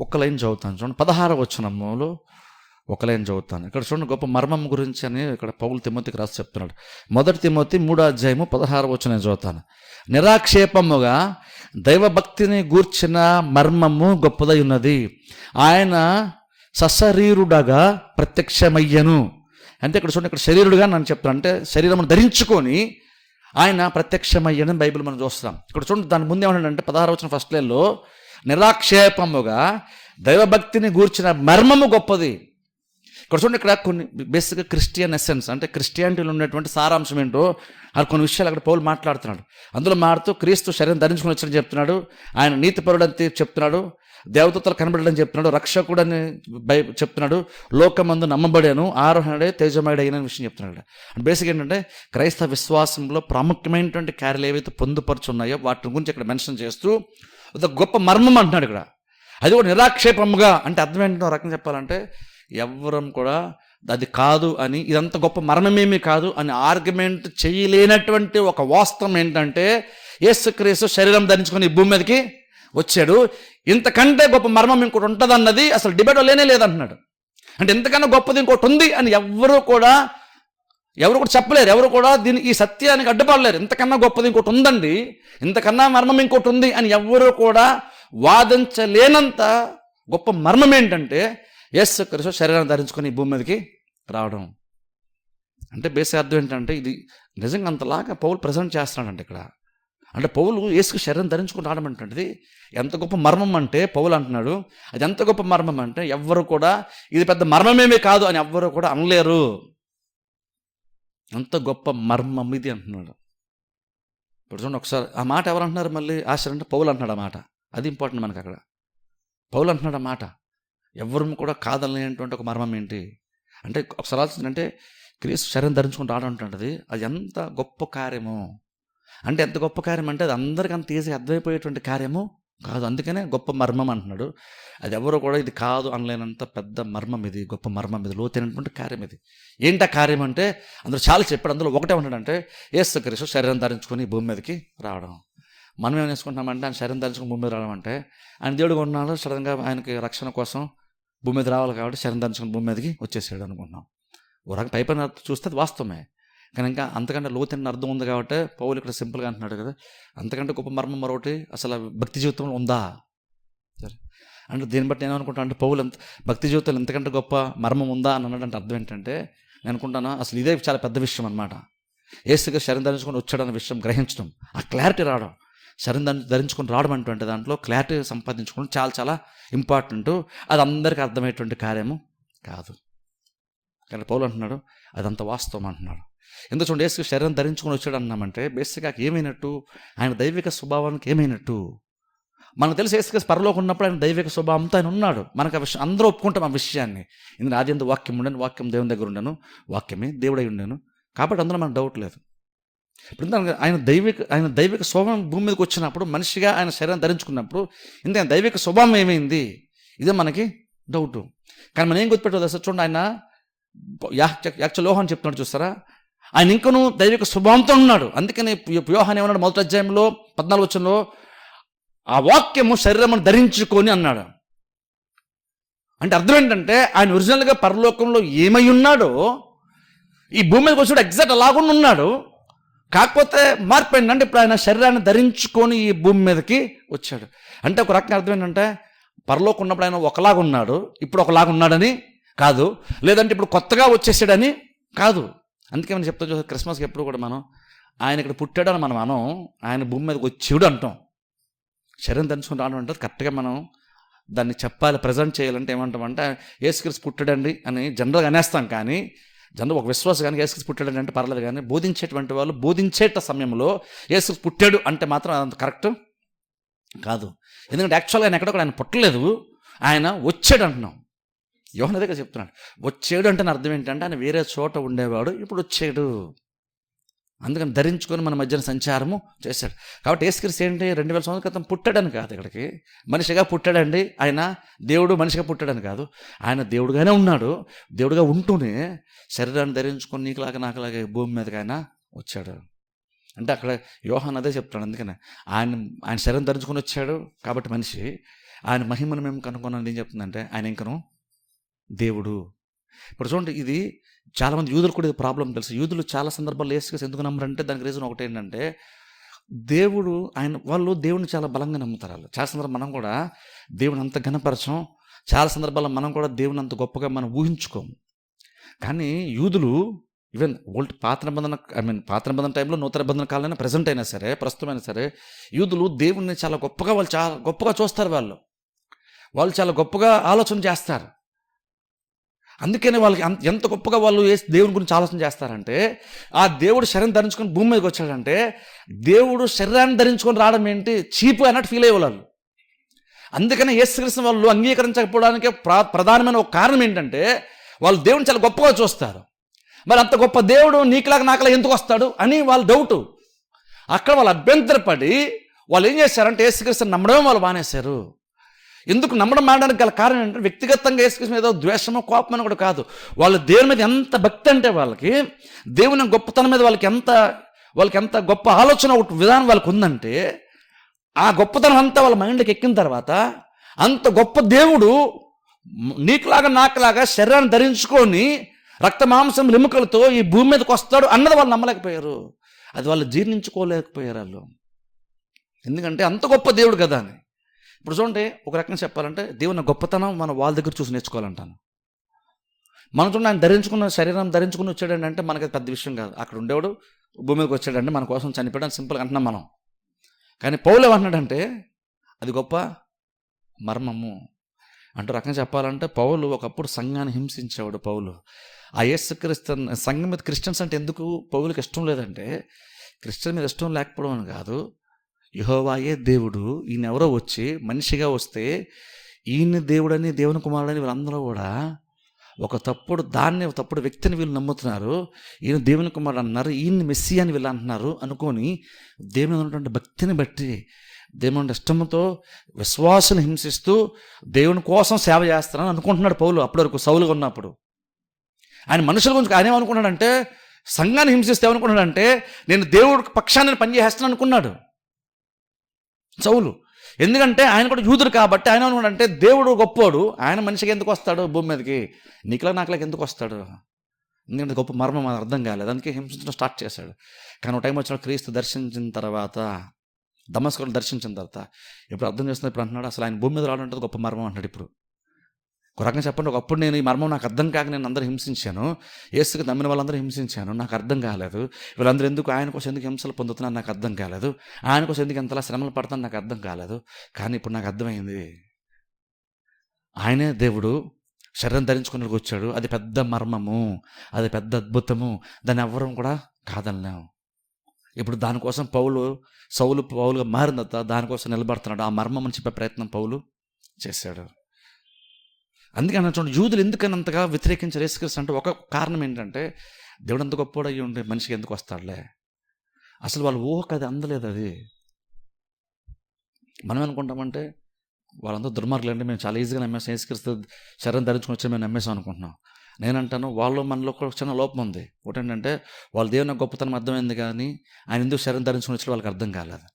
ఒక లైన్ చదువుతాను. చూడండి, 16వ వచనములో ఒక లైన్ చదువుతాను. ఇక్కడ చూడండి, గొప్ప మర్మం గురించి అని ఇక్కడ పౌలు తిమోతికి రాసి చెప్తున్నాడు. 1 తిమోతి 3వ అధ్యాయము 16వ వచనం చదువుతాను. నిరాక్షేపముగా దైవభక్తిని గూర్చిన మర్మము గొప్పదై ఉన్నది, ఆయన సశరీరుడగా ప్రత్యక్షమయ్యను. అంటే ఇక్కడ చూడండి, ఇక్కడ శరీరుడుగా నన్ను చెప్తాను, అంటే శరీరం ధరించుకొని ఆయన ప్రత్యక్షమయ్యని బైబిల్ మనం చూస్తాం. ఇక్కడ చూడండి, దాని ముందు ఏమన్నాడంటే 16వ వచనం ఫస్ట్ లైన్లో నిరాక్షేపముగా దైవభక్తిని గూర్చిన మర్మము గొప్పది. ఇక్కడ చూడండి, ఇక్కడ కొన్ని బేసిక్గా క్రిస్టియన్ ఎసెన్స్ అంటే క్రిస్టియానిటీలో ఉన్నటువంటి సారాంశం ఏంటో కొన్ని విషయాలు అక్కడ పౌలు మాట్లాడుతున్నాడు. అందులో మారుతూ క్రీస్తు శరీరం ధరించుకుని వచ్చాడని చెప్తున్నాడు, ఆయన నీతిపరుడని చెప్తున్నాడు, దేవదూతలు కనబడని చెప్తున్నాడు, రక్షకుడని చెప్తున్నాడు, లోకమందు నమ్మబడాను, ఆరోహణుడే తేజమయుడు అయిన విషయం చెప్తున్నాడు. అండ్ బేసిక్ ఏంటంటే క్రైస్తవ విశ్వాసంలో ప్రాముఖ్యమైనటువంటి కార్యాలు ఏవైతే పొందుపరుచున్నాయో వాటి గురించి ఇక్కడ మెన్షన్ చేస్తూ ఒక గొప్ప మర్మం అంటున్నాడు ఇక్కడ. అది కూడా నిరాక్షేపముగా అంటే అర్థం ఏంటో రకం చెప్పాలంటే ఎవ్వరం కూడా అది కాదు అని, ఇదంత గొప్ప మర్మమేమీ కాదు అని ఆర్గ్యుమెంట్ చేయలేనటువంటి ఒక వాస్తవం ఏంటంటే యేసుక్రీస్తు శరీరం ధరించుకొని ఈ భూమి మీదకి వచ్చాడు, ఇంతకంటే గొప్ప మర్మం ఇంకోటి ఉంటుంది అన్నది అసలు డిబేట్ లేనే లేదంటున్నాడు. అంటే ఇంతకన్నా గొప్పది ఇంకోటి ఉంది అని ఎవరు కూడా చెప్పలేరు, ఎవరు కూడా ఈ సత్యానికి అడ్డుపడలేరు. ఇంతకన్నా గొప్పది ఇంకోటి ఉందండి, ఇంతకన్నా మర్మం ఇంకోటి ఉంది అని ఎవరు కూడా వాదించలేనంత గొప్ప మర్మం ఏంటంటే యేసుక్రీస్తు శరీరాన్ని ధరించుకొని ఈ భూమి మీదకి రావడం. అంటే బేసిక్ అర్థం ఏంటంటే ఇది నిజంగా అంతలాగా పౌలు ప్రజెంట్ చేస్తున్నాడంటే ఇక్కడ. అంటే పౌలు యేసుకు శరీరం ధరించుకుని రావడం అంటుంది ఎంత గొప్ప మర్మం అంటే పౌలు అంటున్నాడు, అది ఎంత గొప్ప మర్మం అంటే ఎవ్వరు కూడా ఇది పెద్ద మర్మమేమీ కాదు అని ఎవ్వరు కూడా అనలేరు, అంత గొప్ప మర్మం ఇది అంటున్నాడు. ఇప్పుడు చూడండి ఒకసారి ఆ మాట ఎవరు అంటున్నారు, మళ్ళీ ఆశ్చర్యం అంటే పౌలు అంటున్నాడు ఆ మాట. అది ఇంపార్టెంట్ మనకు. అక్కడ పౌలు అంటున్నాడు ఆ మాట, ఎవరు కూడా కాదలేనటువంటి ఒక మర్మం ఏంటి అంటే ఒకసారి ఆలోచించండి, క్రీస్తు శరీరం ధరించుకుని రావడం అంటుంది అది ఎంత గొప్ప కార్యము. అంటే ఎంత గొప్ప కార్యం అంటే అది అందరికీ అంత ఈజీ అర్థమైపోయేటువంటి కార్యము కాదు. అందుకనే గొప్ప మర్మం అంటున్నాడు. అది ఎవరు కూడా ఇది కాదు అనలేనంత పెద్ద మర్మం ఇది, గొప్ప మర్మం ఇది, లోతైనటువంటి కార్యం ఇది. ఏంటి ఆ కార్యం అంటే అందులో చాలా చెప్పాడు. అందులో ఒకటే ఉంటాడంటే యేసుక్రీస్తు శరీరం ధరించుకొని భూమి మీదకి రావడం. మనం ఏం చేసుకుంటున్నామంటే ఆయన శరీరం ధరించుకుని భూమి మీద రావడం అంటే ఆయన దేవుడుగా ఉన్నాడు, సడన్గా ఆయనకి రక్షణ కోసం భూమి మీద రావాలి కాబట్టి శరీరం ధరించుకుని భూమి మీదకి వచ్చేసాడు అనుకుంటున్నాం. ఓ రకం పైపైన చూస్తే అది వాస్తవమే, కానీ ఇంకా అంతకంటే లోతైన అర్థం ఉంది కాబట్టి పౌలు ఇక్కడ సింపుల్గా అంటున్నాడు కదా, అంతకంటే గొప్ప మర్మం మరొకటి అసలు భక్తి జీవితంలో ఉందా? సరే అంటే దీన్ని బట్టి నేను అనుకుంటాను అంటే పౌలు భక్తి జీవితంలో ఎంతకంటే గొప్ప మర్మం ఉందా అని అన్నాడంటే అర్థం ఏంటంటే నేను అనుకుంటాను అసలు ఇదే చాలా పెద్ద విషయం అనమాట. యేసుగా శరీరం ధరించుకొని వచ్చాడన్న విషయం గ్రహించడం, ఆ క్లారిటీ రావడం, శరీరం ధరించుకొని రావడం అంటే దాంట్లో క్లారిటీ సంపాదించుకోవడం చాలా చాలా ఇంపార్టెంట్. అది అందరికీ అర్థమయ్యేటువంటి కార్యము కాదు. కానీ పౌలు అంటున్నాడు అదంత వాస్తవం అంటున్నాడు. ఎందుకు చూడండి, యేసు శరీరం ధరించుకొని వచ్చాడు అన్నామంటే బేసిక్గా ఏమైనట్టు, ఆయన దైవిక స్వభావానికి ఏమైనట్టు. మనకు తెలిసి యేసు పరలోకం ఉన్నప్పుడు ఆయన దైవిక స్వభావంతో ఆయన ఉన్నాడు. మనకు ఆ విషయం అందరూ ఒప్పుకుంటాం ఆ విషయాన్ని. ఇందులో ఆదియందు వాక్యం ఉండను, వాక్యం దేవుని దగ్గర ఉండను, వాక్యమే దేవుడై ఉండను, కాబట్టి అందులో మనకు డౌట్ లేదు. ఇప్పుడు ఆయన దైవిక స్వభావం భూమి మీదకి వచ్చినప్పుడు మనిషిగా ఆయన శరీరం ధరించుకున్నప్పుడు ఇంత ఆయన దైవిక స్వభావం ఏమైంది, ఇదే మనకి డౌటు. కానీ మనం ఏం గుర్తుపెట్టదు అసలు చూడండి, ఆయన యాక్చువల్ చెప్తున్నాడు చూస్తారా, ఆయన ఇంకనూ దైవిక స్వభావంతో ఉన్నాడు. అందుకని యోహాను ఏమన్నాడు మొదటి అధ్యాయంలో 14 వచనంలో ఆ వాక్యము శరీరమును ధరించుకొని అన్నాడు. అంటే అర్థం ఏంటంటే ఆయన ఒరిజినల్గా పరలోకంలో ఏమై ఉన్నాడో ఈ భూమి మీదకి వచ్చాడు ఎగ్జాక్ట్ అలాగుండి ఉన్నాడు. కాకపోతే మార్పు ఏంటంటే ఇప్పుడు ఆయన శరీరాన్ని ధరించుకొని ఈ భూమి మీదకి వచ్చాడు. అంటే ఒక రకంగా అర్థం ఏంటంటే పరలోకం ఉన్నప్పుడు ఆయన ఒకలాగా ఉన్నాడు, ఇప్పుడు ఒకలాగా ఉన్నాడని కాదు, లేదంటే ఇప్పుడు కొత్తగా వచ్చేసాడని కాదు. అందుకే మనం చెప్తా చూసాం క్రిస్మస్కి ఎప్పుడు కూడా మనం ఆయన ఇక్కడ పుట్టాడని మనం అనం, ఆయన భూమి మీదకి వచ్చాడు అంటాం. శరీరం ధరించుకుని రావడం అంటే కరెక్ట్గా మనం దాన్ని చెప్పాలి, ప్రజెంట్ చేయాలంటే ఏమంటామంటే యేసుక్రీస్తు పుట్టాడండి అని జనరల్గా అనేస్తాం. కానీ జనరల్ ఒక విశ్వాసం కానీ యేసుక్రీస్తు పుట్టాడు అంటే పర్లేదు, కానీ బోధించేటువంటి వాళ్ళు బోధించేట సమయంలో యేసుక్రీస్తు పుట్టాడు అంటే మాత్రం అంత కరెక్ట్ కాదు. ఎందుకంటే యాక్చువల్గా ఆయన ఎక్కడ కూడా ఆయన పుట్టలేదు, ఆయన వచ్చాడు అంటున్నాం. యోహాను అదే చెప్తున్నాడు, వచ్చాడు అంటే అర్థం ఏంటంటే ఆయన వేరే చోట ఉండేవాడు, ఇప్పుడు వచ్చాడు. అందుకని ధరించుకొని మన మధ్యన సంచారము చేశాడు. కాబట్టి యేసుక్రీస్తు ఏంటి 2000 సంవత్సరాల క్రితం పుట్టాడని కాదు, ఇక్కడికి మనిషిగా పుట్టాడండి. ఆయన దేవుడు మనిషిగా పుట్టాడని కాదు, ఆయన దేవుడుగానే ఉన్నాడు. దేవుడుగా ఉంటూనే శరీరాన్ని ధరించుకొని నీకులాగా నాకులాగా భూమి మీదకి ఆయన వచ్చాడు. అంటే అక్కడ యోహాను అదే చెప్తాడు. అందుకనే ఆయన శరీరం ధరించుకొని వచ్చాడు కాబట్టి మనిషి, ఆయన మహిమను మేము కనుక్కున్నాను. ఏం చెప్తుందంటే ఆయన ఇంకను దేవుడు. ఇప్పుడు చూడండి, ఇది చాలామంది యూదులు కూడా ఇది ప్రాబ్లం తెలుసు. యూదులు చాలా సందర్భాల్లో యేసుక్రీస్తు ఎందుకు నమ్మరంటే దానికి రీజన్ ఒకటి ఏంటంటే దేవుడు వాళ్ళు దేవుడిని చాలా బలంగా నమ్ముతారు. వాళ్ళు చాలా సందర్భాలు మనం కూడా దేవుని అంత ఘనపరచం, చాలా సందర్భాల్లో మనం కూడా దేవుని అంత గొప్పగా మనం ఊహించుకోము. కానీ యూదులు ఈవెన్ పాత నిబంధన టైంలో నూతన నిబంధన కాలంలో ప్రజెంట్ అయినా సరే ప్రస్తుతమైనా సరే యూదులు దేవుణ్ణి చాలా గొప్పగా చూస్తారు. వాళ్ళు చాలా గొప్పగా ఆలోచన చేస్తారు. అందుకని వాళ్ళకి ఎంత గొప్పగా వాళ్ళు దేవుని గురించి ఆలోచన చేస్తారంటే ఆ దేవుడు శరీరం ధరించుకొని భూమి మీదకి వచ్చాడంటే దేవుడు శరీరాన్ని ధరించుకొని రావడం ఏంటి చీపు అన్నట్టు ఫీల్ అయ్యేవాళ్ళు. అందుకని యేసుక్రీస్తు వాళ్ళు అంగీకరించకపోవడానికి ప్రధానమైన ఒక కారణం ఏంటంటే వాళ్ళు దేవుని చాలా గొప్పగా చూస్తారు. మరి అంత గొప్ప దేవుడు నీకులాగా నాకులా ఎందుకు వస్తాడు అని వాళ్ళ డౌటు. అక్కడ వాళ్ళు అభ్యంతరపడి వాళ్ళు ఏం చేశారంటే యేసుక్రీస్తుని నమ్మడమే వాళ్ళు మానేశారు. ఎందుకు నమ్మడం మానడానికి గల కారణం ఏంటంటే వ్యక్తిగతంగా యేసుక్రీస్తు మీద ద్వేషమో కోపమని కూడా కాదు, వాళ్ళు దేవుని మీద ఎంత భక్తి అంటే వాళ్ళకి దేవుని గొప్పతనం మీద వాళ్ళకి ఎంత గొప్ప ఆలోచన ఒకటి విధానం వాళ్ళకి ఉందంటే ఆ గొప్పతనం అంతా వాళ్ళ మైండ్కి ఎక్కిన తర్వాత అంత గొప్ప దేవుడు నీకులాగా నాకులాగా శరీరాన్ని ధరించుకొని రక్త మాంసం ఎముకలతో ఈ భూమి మీదకి వస్తాడు అన్నది వాళ్ళు నమ్మలేకపోయారు. అది వాళ్ళు జీర్ణించుకోలేకపోయారు వాళ్ళు. ఎందుకంటే అంత గొప్ప దేవుడు కదా అని. ఇప్పుడు చూడండి, ఒక రకంగా చెప్పాలంటే దేవుని గొప్పతనం మనం వాళ్ళ దగ్గర చూసి నేర్చుకోవాలంటాను. మనం చూడండి, ఆయన శరీరం ధరించుకుని వచ్చాడండి అంటే మనకి పెద్ద విషయం కాదు. అక్కడ ఉండేవాడు భూమి మీదకి వచ్చాడంటే మన కోసం చనిపోయాడు సింపుల్గా అంటున్నాం మనం. కానీ పౌలు ఏమంటున్నాడంటే అది గొప్ప మర్మము. అంటే రకంగా చెప్పాలంటే పౌలు ఒకప్పుడు సంఘాన్ని హింసించేవాడు. పౌలు ఆ యేసుక్రీస్తు సంఘం మీద క్రిస్టియన్స్ అంటే ఎందుకు పౌలుకి ఇష్టం లేదంటే క్రిస్టియన్ మీద ఇష్టం లేకపోవడం అని కాదు, యెహోవాయే దేవుడు, ఈయన ఎవరో వచ్చి మనిషిగా వస్తే ఈయన దేవుడని దేవుని కుమారుడని వీళ్ళందరూ కూడా ఒక తప్పుడు వ్యక్తిని వీళ్ళు నమ్ముతున్నారు. ఈయన దేవుని కుమారుడు అన్నారు, ఈయన మెస్సీ అని వీళ్ళు అంటున్నారు అనుకొని దేవుని ఉన్నటువంటి భక్తిని బట్టి దేవుని ఇష్టంతో విశ్వాసుని హింసిస్తూ దేవుని కోసం సేవ చేస్తానని అనుకుంటున్నాడు పౌలు. అప్పటి వరకు సౌలుగా ఉన్నప్పుడు ఆయన మనుషుల గురించి ఆయన ఏమనుకున్నాడంటే, సంఘాన్ని హింసిస్తే ఏమనుకున్నాడంటే నేను దేవుడి పక్షాన్ని పనిచేస్తాను అనుకున్నాడు సౌలు. ఎందుకంటే ఆయన కూడా యూదుడు కాబట్టి ఆయన అనుకున్నాడంటే దేవుడు గొప్పోడు, ఆయన మనిషికి ఎందుకు వస్తాడు భూమి మీదకి, నీకులా నాకులాగా ఎందుకు వస్తాడు, ఎందుకంటే గొప్ప మర్మం అది అర్థం కాలేదు, అందుకే హింసించడం స్టార్ట్ చేశాడు. కానీ ఒక టైం వచ్చిన క్రీస్తు దర్శించిన తర్వాత, దమస్కుని దర్శించిన తర్వాత ఇప్పుడు అర్థం చేస్తున్నా, ఇప్పుడు అంటున్నాడు అసలు ఆయన భూమి మీద రావడం అంటే గొప్ప మర్మం అంటాడు. ఇప్పుడు ఒక రకంగా చెప్పండి, ఒకప్పుడు నేను ఈ మర్మం నాకు అర్థం కాక నేను అందరూ హింసించాను, యేసుకి నమ్మిన వాళ్ళందరూ హింసించాను, నాకు అర్థం కాలేదు. వీళ్ళందరూ ఎందుకు ఆయన కోసం ఎందుకు హింసలు పొందుతున్నాను నాకు అర్థం కాలేదు, ఆయన కోసం ఎందుకు ఎంతలా శ్రమలు పడతాను నాకు అర్థం కాలేదు. కానీ ఇప్పుడు నాకు అర్థమైంది, ఆయనే దేవుడు శరీరం ధరించుకుని వచ్చాడు. అది పెద్ద మర్మము, అది పెద్ద అద్భుతము, దాన్ని ఎవ్వరం కూడా కాదన్నాం. ఇప్పుడు దానికోసం సౌలు పౌలుగా మారిన తర్వాత దానికోసం నిలబడుతున్నాడు. ఆ మర్మం అని చెప్పే ప్రయత్నం పౌలు చేశాడు. అందుకని చూడండి, యూదులు ఎందుకని అంతగా వ్యతిరేకించారు యేసుక్రీస్తు అంటే ఒక కారణం ఏంటంటే, దేవుడు అంత గొప్పవాడు అయ్యి ఉండే మనిషికి ఎందుకు వస్తాడులే, అసలు వాళ్ళు ఊహకు అది అందలేదు. అది మనం అనుకుంటామంటే వాళ్ళంతా దుర్మార్గులు అంటే మేము చాలా ఈజీగా నమ్మేసాం, యేసుక్రీస్తు శరీరం ధరించుకుని వచ్చి మేము నమ్మేసాం అనుకుంటున్నాం. నేనంటాను వాళ్ళు మనలో ఒక చిన్న లోపం ఉంది. ఒకటేంటంటే వాళ్ళు దేవుని గొప్పతనం అర్థమైంది, కానీ ఆయన ఎందుకు శరీరం ధరించుకుని వచ్చి వాళ్ళకి అర్థం కాలేదు.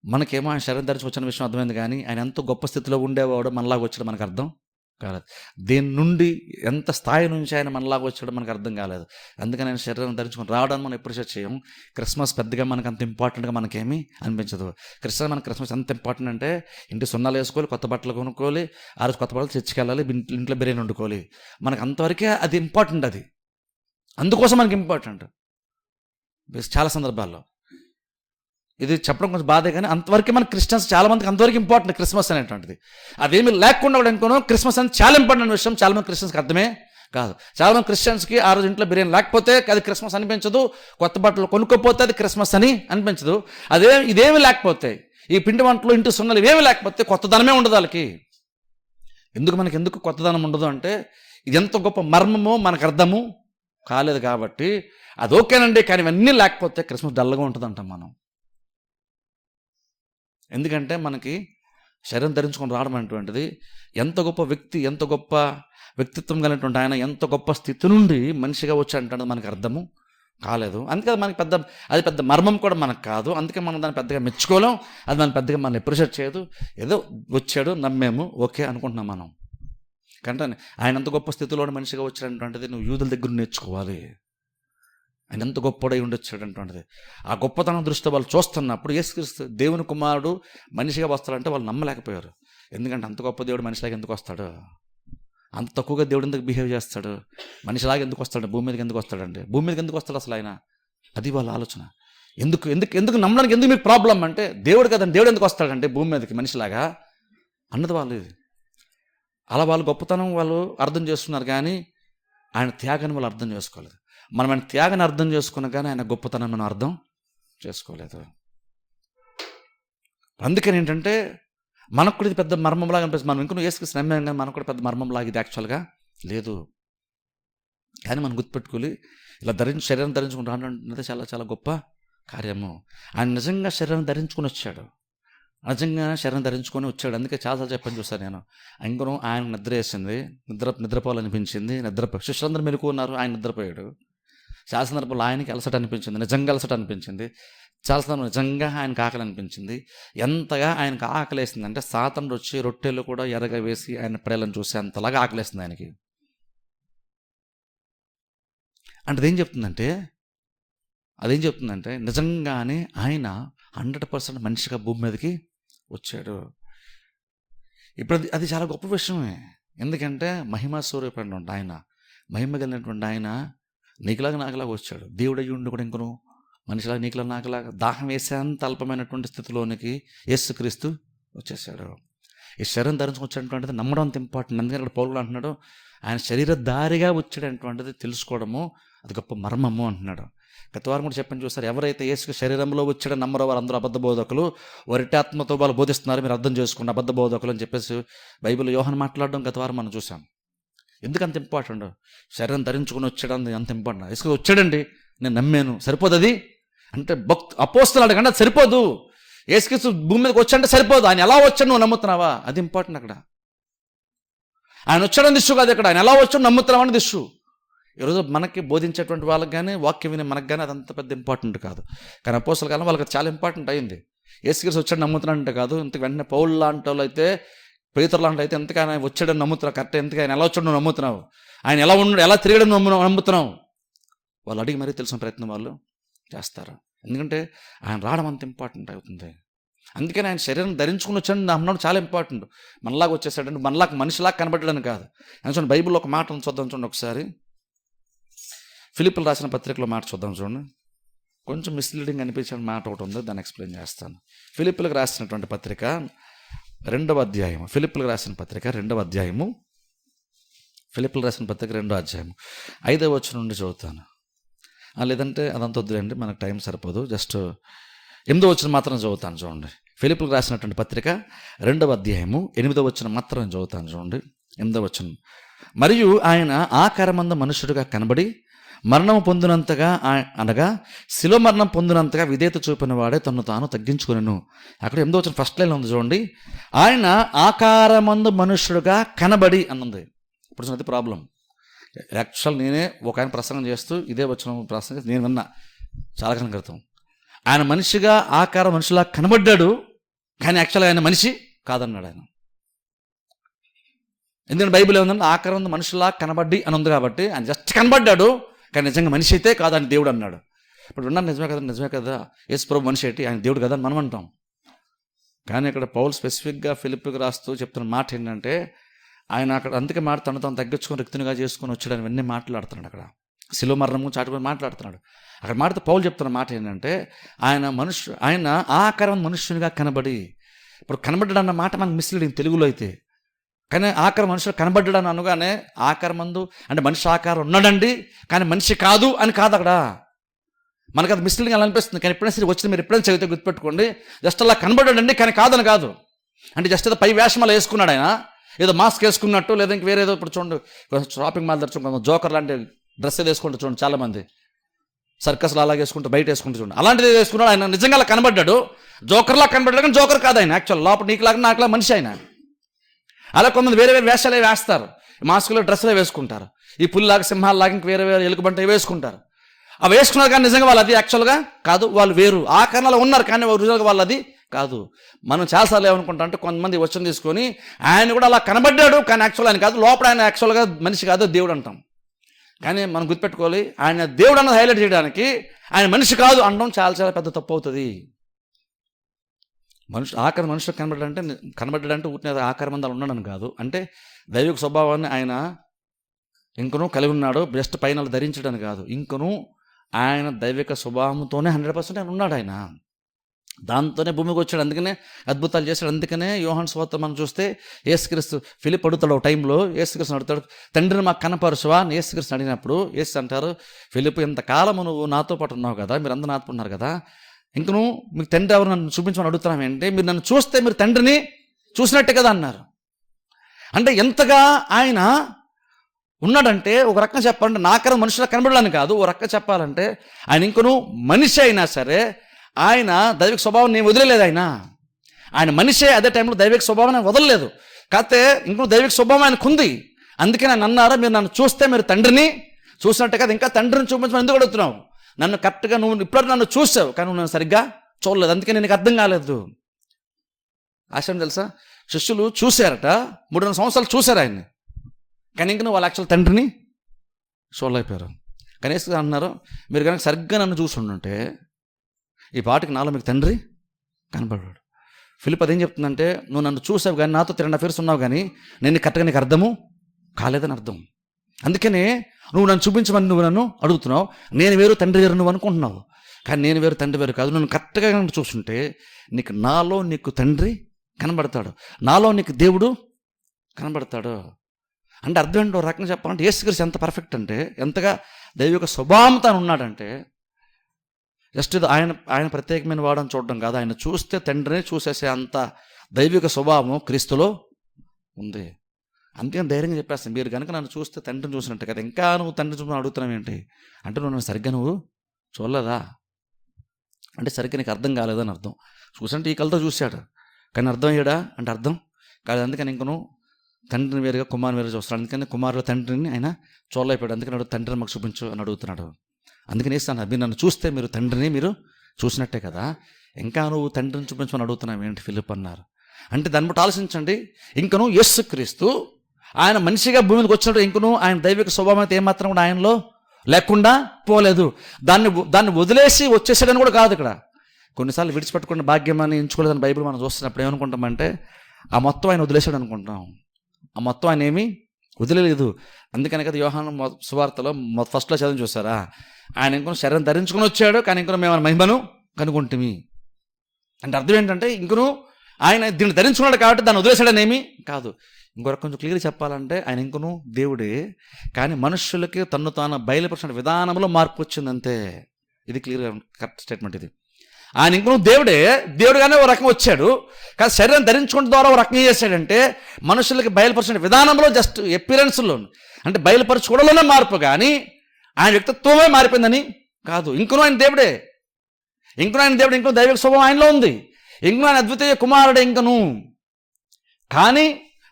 మనకేమో ఆయన శరీరం ధరించి వచ్చిన విషయం అర్థమైంది, కానీ ఆయన ఎంతో గొప్ప స్థితిలో ఉండేవాడు మనలాగా వచ్చాడు మనకు అర్థం కాలేదు. దేని నుండి ఎంత స్థాయి నుంచి ఆయన మనలాగా వచ్చాడో మనకు అర్థం కాలేదు. అందుకని ఆయన శరీరం ధరించుకొని రావడానికి మనం ఎప్రిషియేట్ చేయం. క్రిస్మస్ పెద్దగా మనకు అంత ఇంపార్టెంట్గా మనకేమీ అనిపించదు. క్రిస్మస్ ఎంత ఇంపార్టెంట్ అంటే, ఇంటి సున్నాలు వేసుకోవాలి, కొత్త బట్టలు కొనుక్కోవాలి, ఆ రోజు కొత్త బట్టలు చర్చికి వెళ్ళాలి, ఇంట్లో బిర్యానీ వండుకోవాలి. మనకు అంతవరకే అది ఇంపార్టెంట్. అది అందుకోసం మనకి ఇంపార్టెంట్ చాలా సందర్భాల్లో. ఇది చెప్పడం కొంచెం బాధే, కానీ అంతవరకు మన క్రిస్టియన్స్ చాలా మందికి అంతవరకు ఇంపార్టెంట్ క్రిస్మస్ అనేటువంటిది. అదేమి లేకుండా కూడా అనుకోను, క్రిస్మస్ అనేది చాలా ఇంపార్టెంట్ విషయం చాలా మంది క్రిస్టియన్స్కి అర్థమే కాదు. చాలా మంది క్రిస్టియన్స్కి ఆ రోజు ఇంట్లో బిర్యానీ లేకపోతే అది క్రిస్మస్ అనిపించదు, కొత్త బట్టలు కొనుక్కోపోతే అది క్రిస్మస్ అని అనిపించదు. ఇదేమి లేకపోతే, ఈ పిండి వంటలు ఇంటి సున్నలు ఇవేమి లేకపోతే కొత్తదనమే ఉండదు వాళ్ళకి. ఎందుకు కొత్తదనం ఉండదు అంటే, ఇది ఎంత గొప్ప మర్మమో మనకు అర్థము కాలేదు కాబట్టి అది ఓకేనండి. కానీ ఇవన్నీ లేకపోతే క్రిస్మస్ డల్గా ఉంటుంది అంటాం మనం. ఎందుకంటే మనకి శరీరం ధరించుకొని రావడం అనేటువంటిది ఎంత గొప్ప వ్యక్తి, ఎంత గొప్ప వ్యక్తిత్వం కలిగినటువంటి ఆయన ఎంత గొప్ప స్థితి నుండి మనిషిగా వచ్చాడంటే మనకు అర్థము కాలేదు. అందుకే మనకి అది పెద్ద మర్మం కూడా మనకు కాదు. అందుకే మనం దాన్ని పెద్దగా మెచ్చుకోలేం, అది మనం పెద్దగా మనం అప్రిషియేట్ చేయదు. ఏదో వచ్చాడు నమ్మేము ఓకే అనుకుంటున్నాం మనం. కానీ ఆయన ఎంత గొప్ప స్థితిలో మనిషిగా వచ్చాడంటువంటిది నువ్వు యూదుల దగ్గర నేర్చుకోవాలి. ఆయన ఎంత గొప్పడై ఉండొచ్చాడంటువంటిది ఆ గొప్పతనం దృష్టితో వాళ్ళు చూస్తున్నప్పుడు, యేసుక్రీస్తు దేవుని కుమారుడు మనిషిగా వస్తాడంటే వాళ్ళు నమ్మలేకపోయారు. ఎందుకంటే అంత గొప్ప దేవుడు మనిషిలాగా ఎందుకు వస్తాడు, అంత తక్కువగా దేవుడు ఎందుకు బిహేవ్ చేస్తాడు, మనిషిలాగా ఎందుకు వస్తాడు, భూమి మీదకి ఎందుకు వస్తాడంటే భూమి మీదకి ఎందుకు వస్తాడు అసలు ఆయన, అది వాళ్ళ ఆలోచన. ఎందుకు నమ్మడానికి ఎందుకు మీకు ప్రాబ్లం అంటే, దేవుడు కదండి, దేవుడు ఎందుకు వస్తాడంటే భూమి మీదకి మనిషిలాగా అన్నది వాళ్ళు. ఇది అలా వాళ్ళు గొప్పతనం వాళ్ళు అర్థం చేస్తున్నారు, కానీ ఆయన త్యాగాన్ని వాళ్ళు అర్థం చేసుకోలేదు. మనం ఆయన త్యాగాన్ని అర్థం చేసుకున్నా కానీ ఆయన గొప్పతనం మనం అర్థం చేసుకోలేదు. అందుకని ఏంటంటే మనకు కూడా ఇది పెద్ద మర్మంలాగా అనిపిస్తుంది. మనం ఇంకొక యేసుక్రీస్తు నమ్మాం, కానీ మనకు కూడా పెద్ద మర్మంలాగా ఇది యాక్చువల్గా లేదు. కానీ మనం గుర్తుపెట్టుకోవాలి, ఇలా శరీరం ధరించుకుని రావడం అనేది చాలా చాలా గొప్ప కార్యము. ఆయన నిజంగా శరీరం ధరించుకొని వచ్చాడు, నిజంగా శరీరం ధరించుకొని వచ్చాడు. అందుకే చాలాసార్లు చెప్పని చూస్తాను నేను. ఇంకనూ ఆయన నిద్ర వేసింది, నిద్రపోవాలనిపించింది, శిష్యులందరూ మెలుకున్నారు, ఆయన నిద్రపోయాడు. చాలా సందర్భాలు ఆయనకి అలసట అనిపించింది, నిజంగా అలసట అనిపించింది. చాలా సందర్భాలు నిజంగా ఆయనకు ఆకలి అనిపించింది. ఎంతగా ఆయనకు ఆకలేసింది అంటే, సాతానుడు వచ్చి రొట్టెలు కూడా ఎరగ వేసి ఆయన ప్రేలను చూసి అంతలాగా ఆకలేస్తుంది ఆయనకి. అంటే అదేం చెప్తుందంటే నిజంగానే ఆయన 100% మనిషిగా భూమి మీదకి వచ్చాడు. ఇప్పుడు అది చాలా గొప్ప విషయమే. ఎందుకంటే మహిమ స్వరూపమైనటువంటి ఆయన, మహిమ కలిగినటువంటి ఆయన నీకులాగా నాకులాగా వచ్చాడు. దేవుడు అయ్యి ఉండి కూడా ఇంకను మనిషిలాగా నీకులా నాకులాగా దాహం వేసేంత అల్పమైనటువంటి స్థితిలోనికి యేసుక్రీస్తు వచ్చేసాడు. ఈ శరీరం ధరించుకు వచ్చేటువంటిది నమ్మడం అంత ఇంపార్టెంట్. అందుకని ఇక్కడ పౌలు అంటున్నాడు, ఆయన శరీరధారిగా వచ్చాడటువంటిది తెలుసుకోవడము అది గొప్ప మర్మము అంటున్నాడు. గత వారం కూడా చెప్పని చూస్తారు, ఎవరైతే యేసు శరీరంలో వచ్చాడని నమ్మరో వారందరూ అబద్ధ బోధకులు, వరిటాత్మతో వాళ్ళు బోధిస్తున్నారు, మీరు అర్థం చేసుకోండి అబద్ధ బోధకులు అని చెప్పేసి బైబిల్ యోహాను మాట్లాడడం గత వారం మనం చూసాం. ఎందుకు అంత ఇంపార్టెంట్? శరీరం ధరించుకుని వచ్చాడని అంత ఇంపార్టెంట్. యేసు వచ్చాడండి నేను నమ్మాను సరిపోదు అది అంటే అపోస్తలు అడగండి, అది సరిపోదు. యేసుక్రీస్తు భూమి మీదకి వచ్చాడంటే సరిపోదు, ఆయన ఎలా వచ్చాడు నువ్వు నమ్ముతున్నావా, అది ఇంపార్టెంట్. అక్కడ ఆయన వచ్చాడని దిష్యు కాదు, ఇక్కడ ఆయన ఎలా వచ్చాడు నమ్ముతున్నావా అని దిష్యు. ఈరోజు మనకి బోధించేటువంటి వాళ్ళకి కానీ వాక్యం వినే మనకు కానీ అదంత పెద్ద ఇంపార్టెంట్ కాదు. కానీ అపోస్తల కాలం వాళ్ళకి చాలా ఇంపార్టెంట్ అయింది. యేసుక్రీస్తు వచ్చాడు నమ్ముతున్నాడంటే కాదు, ఇంతకు వెంటనే పౌలు లాంటి వాళ్ళు అయితే, పేతురు లాంటి అయితే ఎంతగా ఆయన వచ్చాడని నమ్ముతున్నావు, కరెక్ట్, ఎంతగా ఆయన ఎలా వచ్చాడు నువ్వు నమ్ముతున్నావు, ఆయన ఎలా ఉన్నాడు, ఎలా తిరిగాడు నమ్ముతున్నావు. వాళ్ళు అడిగి మరీ తెలిసిన ప్రయత్నం వాళ్ళు చేస్తారు. ఎందుకంటే ఆయన రావడం అంత ఇంపార్టెంట్ అవుతుంది. అందుకని ఆయన శరీరం ధరించుకుని వచ్చాడు నమ్మడం చాలా ఇంపార్టెంట్. మనలాగా వచ్చేసాడంటే మనలాగా మనిషిలాగా కనబడ్డాడని కాదు. చూడండి బైబిల్లో ఒక మాట చూద్దాం చూడండి ఒకసారి. ఫిలిప్పులు రాసిన పత్రికలో మాట చూద్దాం చూడండి. కొంచెం మిస్లీడింగ్ అనిపించిన మాట ఒకటి ఉంది, దాన్ని ఎక్స్ప్లెయిన్ చేస్తాను. ఫిలిప్పులకు రాసినటువంటి పత్రిక 2వ అధ్యాయము. ఫిలిప్పులకు రాసిన పత్రిక 2వ అధ్యాయము. ఫిలిప్పులు రాసిన పత్రిక 2వ అధ్యాయము 5వ వచనం నుండి చదువుతాను. లేదంటే అదంతా వద్దులేండి, మనకు టైం సరిపోదు. జస్ట్ 8వ వచనం మాత్రం చదువుతాను చూడండి. ఫిలిప్పులకు రాసినటువంటి పత్రిక 2వ అధ్యాయము 8వ వచనం మాత్రం చదువుతాను చూడండి. 8వ వచనం. మరియు ఆయన ఆకారమందు మనుషుడిగా కనబడి మరణము పొందినంతగా, అనగా శిలువ మరణం పొందినంతగా విధేయత చూపిన వాడే తను తాను తగ్గించుకునేను. అక్కడ 8వ వచనం ఫస్ట్ లైన్ ఉంది చూడండి. ఆయన ఆకారమందు మనుష్యుడుగా కనబడి అన్నది. ఇప్పుడు అది ప్రాబ్లం. యాక్చువల్ నేనే ఒక ఆయన ప్రసంగం చేస్తూ ఇదే వచ్చిన ప్రసంగం నేను విన్నా చాలా కాలం క్రితం. ఆయన మనిషిగా ఆకారం మనిషిలా కనబడ్డాడు, కానీ యాక్చువల్గా ఆయన మనిషి కాదన్నాడు ఆయన. ఎందుకంటే బైబిల్ ఏముందంటే ఆకారం మనుషులా కనబడ్డి అని ఉంది కాబట్టి ఆయన జస్ట్ కనబడ్డాడు, కానీ నిజంగా మనిషి అయితే కాదని దేవుడు అన్నాడు. ఇప్పుడు ఉన్నాను నిజమే కదా యేసు ప్రభు మనిషి ఏంటి, ఆయన దేవుడు కదా అని మనం అంటాం. కానీ ఇక్కడ పౌలు స్పెసిఫిక్గా ఫిలిప్పుకి రాస్తూ చెప్తున్న మాట ఏంటంటే ఆయన అక్కడ అందుకే మాట తను తగ్గించుకొని రిక్తునిగా చేసుకొని వచ్చాడని ఇవన్నీ మాట్లాడుతున్నాడు. అక్కడ శిలువ మరణము చాటుకొని మాట్లాడుతున్నాడు. అక్కడ మాట్లాడుతూ పౌలు చెప్తున్న మాట ఏంటంటే ఆయన ఆకారం మనుష్యునిగా కనబడి. ఇప్పుడు కనబడ్డాడు అన్న మాట మనకు మిస్లీడింగ్ తెలుగులో అయితే. కానీ ఆకారం మనుషులు కనబడ్డాడని అనగానే ఆకారం మందు అంటే మనిషి ఆకారం ఉన్నాడండి కానీ మనిషి కాదు అని కాదు అక్కడ. మనకు అది మిస్లీడింగ్ అలా అనిపిస్తుంది. కానీ ఎప్పుడైనా సరే వచ్చిన మీరు ఎప్పుడైనా చదివితే గుర్తుపెట్టుకోండి, జస్ట్ అలా కనబడ్డాడండి కానీ కాదని కాదు. అంటే జస్ట్ ఏదో పై వేషం అలా వేసుకున్నాడు ఆయన, ఏదో మాస్క్ వేసుకున్నట్టు, లేదా ఇంక వేరేదో. ఇప్పుడు చూడండి షాపింగ్ మాల్ తెచ్చుకుంటాం, జోకర్ లాంటి డ్రెస్ ఏదో వేసుకుంటారు చూడండి చాలామంది, సర్కస్లో అలాగే వేసుకుంటూ బయట వేసుకుంటూ చూడండి. అలాంటిది వేసుకున్నాడు ఆయన, నిజంగా అలా కనబడ్డాడు, జోకర్లా కనబడ్డాడు కానీ జోకర్ కాదు ఆయన. యాక్చువల్ లోపల నీకులాగా నాకులా మనిషి ఆయన. అలా కొంతమంది వేరే వేరే వేషాలే వేస్తారు, మాస్కులో డ్రెస్సులే వేసుకుంటారు, ఈ పుల్లాగా సింహాలలాగా ఇంక వేరే వేరే ఎలుగుబంట వేసుకుంటారు. అవి వేసుకున్నారు కానీ నిజంగా వాళ్ళు అది యాక్చువల్గా కాదు, వాళ్ళు వేరు ఆకారంలో ఉన్నారు కానీ ఒరిజినల్గా వాళ్ళు అది కాదు. మనం చాలాసార్లు ఏమనుకుంటాం అంటే కొంతమంది వచనం తీసుకొని ఆయన కూడా అలా కనబడ్డాడు కానీ యాక్చువల్ ఆయన కాదు, లోపల ఆయన యాక్చువల్గా మనిషి కాదు దేవుడు అంటాం. కానీ మనం గుర్తుపెట్టుకోవాలి, ఆయన దేవుడు అన్నది హైలైట్ చేయడానికి ఆయన మనిషి కాదు అనడం చాలా చాలా పెద్ద తప్పు అవుతుంది. మనుషులు కనబడ్డాడంటే ఊరిని ఆకారం మంది ఉన్నాడని కాదు, అంటే దైవిక స్వభావాన్ని ఆయన ఇంకనూ కలిగి ఉన్నాడు, జస్ట్ పైన ధరించడని కాదు, ఇంకనూ ఆయన దైవిక స్వభావంతోనే 100% ఆయన ఉన్నాడు. ఆయన దాంతోనే భూమికి వచ్చాడు, అందుకనే అద్భుతాలు చేశాడు. అందుకనే యోహాను సువార్త మనం చూస్తే యేసుక్రీస్తు ఫిలిప్ అడుగుతాడు ఒక టైంలో, యేసుక్రీస్తుని అడుగుతాడు, తండ్రిని మాకు కనపరుచువా అని యేసుక్రీస్తుని అడిగినప్పుడు యేసు అంటారు, ఫిలిప్ ఇంతకాలము నువ్వు నాతో పాటు ఉన్నావు కదా, మీరు అందరూ నాతో ఉన్నారు కదా, ఇంక నువ్వు మీకు తండ్రి ఎవరు నన్ను చూపించమని అడుగుతున్నావు ఏంటి, మీరు నన్ను చూస్తే మీరు తండ్రిని చూసినట్టే కదా అన్నారు. అంటే ఎంతగా ఆయన ఉన్నాడంటే ఒక రకంగా చెప్పాలంటే నాకరం మనుషులా కనబడాలని కాదు, ఓ రకంగా చెప్పాలంటే ఆయన ఇంకను మనిషి అయినా సరే ఆయన దైవిక స్వభావం నేను వదిలేదు. ఆయన మనిషే, అదే టైంలో దైవిక స్వభావం ఆయన వదలలేదు. కాకపోతే ఇంకో దైవిక స్వభావం ఆయనకు ఉంది. అందుకే నన్ను అన్నారా, మీరు నన్ను చూస్తే మీరు తండ్రిని చూసినట్టే కదా, ఇంకా తండ్రిని చూపించమని ఎందుకు అడుగుతున్నావు, నన్ను కరెక్ట్గా నువ్వు ఇప్పుడు నన్ను చూసావు కానీ నువ్వు నన్ను సరిగ్గా చూడలేదు, అందుకే నీకు అర్థం కాలేదు. ఆశ్చర్యం తెలుసా, శిష్యులు చూశారట, 3 సంవత్సరాలు చూశారు ఆయన్ని, కానీ ఇంక నువ్వు వాళ్ళ యాక్చువల్ తండ్రిని చూడలేకపోయారు. కనీసం అన్నారు, మీరు కనుక సరిగ్గా నన్ను చూసుండుంటే ఈ పాటికి నాలో మీకు తండ్రి కనబడ్డాడు. ఫిలిప్ అదేం చెప్తుందంటే, నువ్వు నన్ను చూసావు కానీ నాతో 3.5 years ఉన్నావు కానీ నేను కరెక్ట్గా నీకు అర్థము కాలేదని అర్థం. అందుకనే నువ్వు నన్ను చూపించమని నువ్వు నన్ను అడుగుతున్నావు, నేను వేరు తండ్రి వేరు నువ్వు అనుకుంటున్నావు, కానీ నేను వేరు తండ్రి వేరు కాదు. నన్ను కరెక్ట్గా కనుక చూస్తుంటే నాలో నీకు తండ్రి కనబడతాడు, నాలో నీకు దేవుడు కనబడతాడు. అంటే అర్థం ఏంటో రకంగా చెప్పాలంటే యేసుక్రీస్తు ఎంత పర్ఫెక్ట్ అంటే, ఎంతగా దైవిక స్వభావం తాను ఉన్నాడంటే, జస్ట్ ఇది ఆయన ప్రత్యేకమైన వాడని చూడడం కాదు, ఆయన చూస్తే తండ్రిని చూసేసే అంత దైవిక స్వభావం క్రీస్తులో ఉంది. అందుకని ధైర్యంగా చెప్పేస్తాను, మీరు కనుక నన్ను చూస్తే తండ్రిని చూసినట్టే కదా, ఇంకా నువ్వు తండ్రిని చూసి అడుగుతున్నావు ఏంటి అంటే, నువ్వు సరిగ్గా నువ్వు చూడలేదా అంటే సరిగ్గా నీకు అర్థం కాలేదని అర్థం. చూసంటే ఈ కళ్ళతో చూశాడు, కానీ అర్థం అయ్యాడా అంటే అర్థం కాదు. అందుకని ఇంకను తండ్రిని వేరుగా కుమారుని వేరుగా చూస్తాడు. అందుకని కుమారుడు తండ్రిని ఆయన చూడలేకపోయాడు. అందుకని తండ్రిని మాకు చూపించు అని అడుగుతున్నాడు. అందుకని ఇస్తాను, మీరు నన్ను చూస్తే మీరు తండ్రిని మీరు చూసినట్టే కదా, ఇంకా నువ్వు తండ్రిని చూపించమని అడుగుతున్నావు ఏంటి ఫిలిప్ అన్నారు. అంటే దాన్ని బట్టి ఆలోచించండి, ఇంకను యేసుక్రీస్తు ఆయన మనిషిగా భూమి మీదకి వచ్చినప్పుడు ఇంకను ఆయన దైవిక స్వభావం అయితే ఏమాత్రం కూడా ఆయనలో లేకుండా పోలేదు. దాన్ని వదిలేసి వచ్చేసాడని కూడా కాదు. ఇక్కడ కొన్నిసార్లు విడిచిపెట్టుకున్న భాగ్యం అని ఎంచుకోలేదని బైబిల్ మనం చూస్తున్నప్పుడు ఏమనుకుంటామంటే ఆ మొత్తం ఆయన వదిలేశాడు అనుకుంటాం. ఆ మొత్తం ఆయన ఏమీ వదిలేదు. అందుకని కదా యోహాను సువార్తలో ఫస్ట్లో చదివి చూసారా, ఆయన ఇంకొన శరీరం ధరించుకుని వచ్చాడు, కానీ ఇంకొన మేము మహిమను కనుగొంటిమి. అంటే అర్థం ఏంటంటే ఇంకను ఆయన దీన్ని ధరించుకున్నాడు కాబట్టి దాన్ని వదిలేశాడనేమి కాదు. ఇంకొక కొంచెం క్లియర్ చెప్పాలంటే ఆయన ఇంకను దేవుడే, కానీ మనుషులకి తన్ను తాను బయలుపరిచిన విధానంలో మార్పు వచ్చిందంతే. ఇది క్లియర్ కరెక్ట్ స్టేట్మెంట్ ఇది. ఆయన ఇంకను దేవుడుగానే ఒక రకం వచ్చాడు, కానీ శరీరం ధరించుకున్న ద్వారా ఒక రకం చేశాడంటే మనుషులకి బయలుపరిచిన విధానంలో జస్ట్ అపిరెన్స్లో అంటే బయలుపరచుకోవడంలోనే మార్పు, కానీ ఆయన వ్యక్తిత్వమే మారిపోయిందని కాదు. ఇంకను ఆయన దేవుడే, ఇంకను దైవిక స్వభావం ఆయనలో ఉంది, ఇంకను ఆయన అద్వితీయ కుమారుడే ఇంకను, కానీ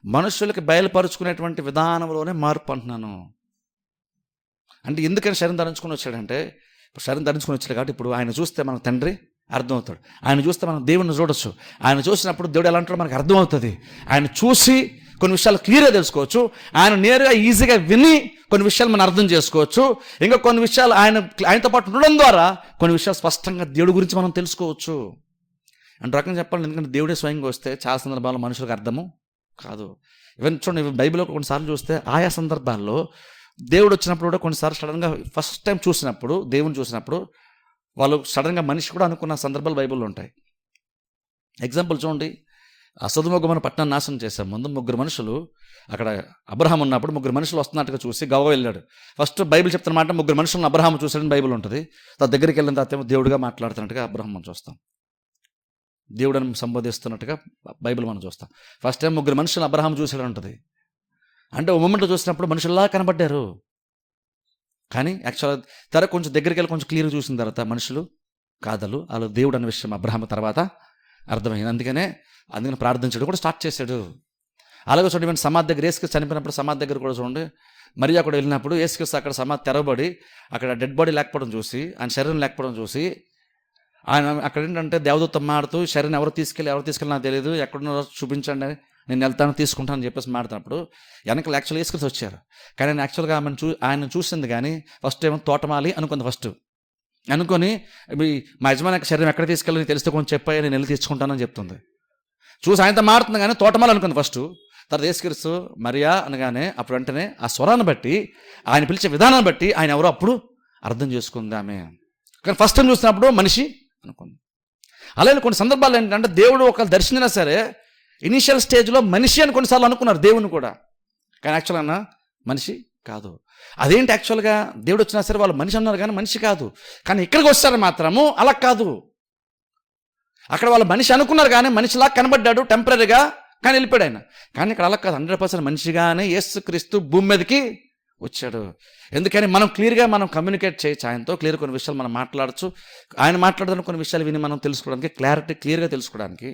మనుషులకి బయలుపరుచుకునేటువంటి విధానంలోనే మార్పు అంటున్నాను. అంటే ఎందుకని శరీరం ధరించుకుని వచ్చాడంటే ఇప్పుడు శరీరం ధరించుకుని వచ్చాడు కాబట్టి ఇప్పుడు ఆయన చూస్తే మన తండ్రి అర్థమవుతాడు, ఆయన చూస్తే మనం దేవుడిని చూడొచ్చు, ఆయన చూసినప్పుడు దేవుడు ఎలా అంటాడో మనకు అర్థమవుతుంది. ఆయన చూసి కొన్ని విషయాలు క్లియర్గా తెలుసుకోవచ్చు, ఆయన నేరుగా ఈజీగా విని కొన్ని విషయాలు మనం అర్థం చేసుకోవచ్చు, ఇంకా కొన్ని విషయాలు ఆయనతో పాటు ఉండడం ద్వారా కొన్ని విషయాలు స్పష్టంగా దేవుడి గురించి మనం తెలుసుకోవచ్చు. అంటే రకంగా చెప్పాలి, ఎందుకంటే దేవుడే స్వయంగా వస్తే చాలా సందర్భాల్లో మనుషులకు అర్థము కాదు. ఈవెన్ చూడండి బైబిల్లో కొన్నిసార్లు చూస్తే ఆయా సందర్భాల్లో దేవుడు వచ్చినప్పుడు కూడా కొన్నిసార్లు సడన్గా ఫస్ట్ టైం చూసినప్పుడు దేవుని చూసినప్పుడు వాళ్ళు సడన్గా మనిషి కూడా అనుకున్న సందర్భాలు బైబిల్లో ఉంటాయి. ఎగ్జాంపుల్ చూడండి, సొదొమ గొమొర్రా పట్టణాన్ని నాశనం చేశాం. ముందు 3 మనుషులు అక్కడ అబ్రహాం ఉన్నప్పుడు 3 మనుషులు వస్తున్నట్టుగా చూసి గవ్వ వెళ్ళాడు. ఫస్ట్ బైబిల్ చెప్తున్నమాట 3 మనుషులను అబ్రహాం చూశాడని బైబిల్ ఉంటుంది. తన దగ్గరికి వెళ్ళిన తర్వాత దేవుడిగా మాట్లాడుతున్నట్టుగా అబ్రహాం చూస్తాం, దేవుడిని సంబోధిస్తున్నట్టుగా బైబిల్ మనం చూస్తాం. ఫస్ట్ టైం 3 మనుషులు అబ్రహాం చూశాడు ఉంటుంది. అంటే ఓ మూమెంట్లో చూసినప్పుడు మనుషుల్లా కనబడ్డారు, కానీ యాక్చువల్గా తెర కొంచెం దగ్గరికి వెళ్ళి కొంచెం క్లియర్గా చూసిన తర్వాత మనుషులు కాదలు వాళ్ళు దేవుడు అనే విషయం అబ్రహాం తర్వాత అర్థమైంది. అందుకని ప్రార్థించడం కూడా స్టార్ట్ చేశాడు. అలాగే చూడండి, ఈవెన్ సమాధి దగ్గర యేసుక్రీస్తు చనిపోయినప్పుడు సమాధి దగ్గర కూడా చూడండి, మరియా కూడా వెళ్ళినప్పుడు యేసుక్రీస్తు అక్కడ సమాధి తెరవబడి అక్కడ డెడ్ బాడీ లేకపోవడం చూసి, ఆయన శరీరం లేకపోవడం చూసి, ఆయన అక్కడ ఏంటంటే దేవదూత మాడుతూ శరీరం ఎవరు తీసుకెళ్ళి నాకు తెలియదు, ఎక్కడున్నారో చూపించండి, నేను వెళ్తాను తీసుకుంటాను అని చెప్పేసి మాడుతున్నప్పుడు వెనకాల యాక్చువల్గా యేసుక్రీస్తు వచ్చారు. కానీ ఆయన యాక్చువల్గా ఆయన చూసింది కానీ ఫస్ట్ ఏమో తోటమాలి అనుకుంది. ఫస్ట్ అనుకొని మా యజమాని శరీరం ఎక్కడ తీసుకెళ్ళి తెలిస్తే కొంచెం చెప్పాయి, నేను వెళ్ళి తీసుకుంటానని చెప్తుంది. చూసి ఆయనతో మారుతుంది కానీ తోటమాలి అనుకుంది ఫస్ట్. తర్వాత యేసుక్రీస్తు మరియా అనగానే అప్పుడు వెంటనే ఆ స్వరాన్ని బట్టి ఆయన పిలిచే విధానాన్ని బట్టి ఆయన ఎవరో అప్పుడు అర్థం చేసుకుంది ఆమె. కానీ ఫస్ట్ టైం చూసినప్పుడు మనిషి అనుకుంది. అలాగే కొన్ని సందర్భాలు ఏంటంటే దేవుడు ఒకళ్ళు దర్శించినా సరే ఇనీషియల్ స్టేజ్లో మనిషి అని కొన్నిసార్లు అనుకున్నారు దేవుని కూడా, కానీ యాక్చువల్గా మనిషి కాదు. అదేంటి యాక్చువల్గా దేవుడు వచ్చినా సరే వాళ్ళు మనిషి అన్నారు కానీ మనిషి కాదు. కానీ ఇక్కడికి వస్తారు మాత్రము అలా కాదు. అక్కడ వాళ్ళు మనిషి అనుకున్నారు కానీ మనిషిలా కనబడ్డాడు టెంపరీగా, కానీ వెళ్ళిపోయాడు ఆయన. కానీ ఇక్కడ అలా కాదు, 100% మనిషిగానే యేసుక్రీస్తు భూమి మీదకి వచ్చాడు. ఎందుకని మనం క్లియర్గా మనం కమ్యూనికేట్ చేయొచ్చు ఆయనతో, క్లియర్ కొన్ని విషయాలు మనం మాట్లాడచ్చు. ఆయన మాట్లాడుతున్న కొన్ని విషయాలు విని మనం తెలుసుకోవడానికి క్లియర్గా తెలుసుకోవడానికి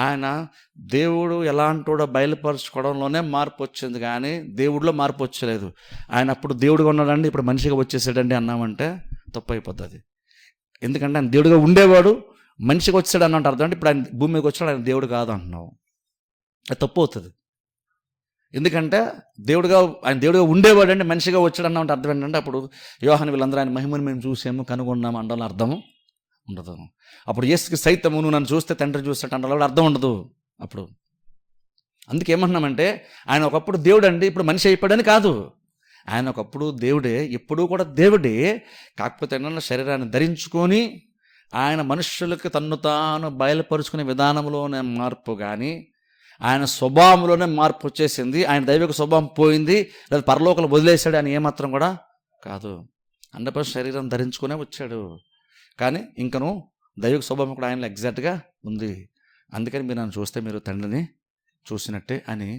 ఆయన దేవుడు ఎలాంటోడో బయలుపరచుకోవడంలోనే మార్పు వచ్చింది, కానీ దేవుడిలో మార్పు వచ్చలేదు. ఆయన అప్పుడు దేవుడుగా ఉన్నాడండి, ఇప్పుడు మనిషిగా వచ్చేసాడండి అన్నామంటే తప్పు అయిపోతుంది. ఎందుకంటే ఆయన దేవుడిగా ఉండేవాడు మనిషిగా వచ్చాడు అన్నట్టు అర్థం. అంటే ఇప్పుడు ఆయన భూమి మీదకి వచ్చాడు, ఆయన దేవుడు కాదు అంటున్నావు, అది తప్పు అవుతుంది. ఎందుకంటే ఆయన దేవుడిగా ఉండేవాడు అండి, మనిషిగా వచ్చాడు అన్నమాట అర్థం ఏంటంటే అప్పుడు యోహాను వీళ్ళందరూ ఆయన మహిమను మేము చూసాము కనుగొన్నాము అండాలని అర్థము ఉండదు. అప్పుడు యేసుకి సైతము నువ్వు నన్ను చూస్తే తండ్రి చూస్తాడు అంటే కూడా అర్థం ఉండదు అప్పుడు. అందుకేమంటున్నామంటే ఆయన ఒకప్పుడు దేవుడు అండి, ఇప్పుడు మనిషి అయిపోయాడని కాదు. ఆయన ఒకప్పుడు దేవుడే, ఎప్పుడూ కూడా దేవుడే, కాకపోతే ఏంటన్నా శరీరాన్ని ధరించుకొని ఆయన మనుషులకు తన్ను తాను బయలుపరుచుకునే విధానంలోనే మార్పు, కానీ ఆయన స్వభావంలోనే మార్పు వచ్చేసింది. ఆయన దైవిక స్వభావం పోయింది, లేదా పరలోకలు వదిలేశాడు అని ఏమాత్రం కూడా కాదు. 100% శరీరం ధరించుకునే వచ్చాడు, కానీ ఇంకను దైవిక స్వభావం కూడా ఆయనలో ఎగ్జాక్ట్గా ఉంది. అందుకని మీరు నన్ను చూస్తే మీరు తండ్రిని చూసినట్టే అని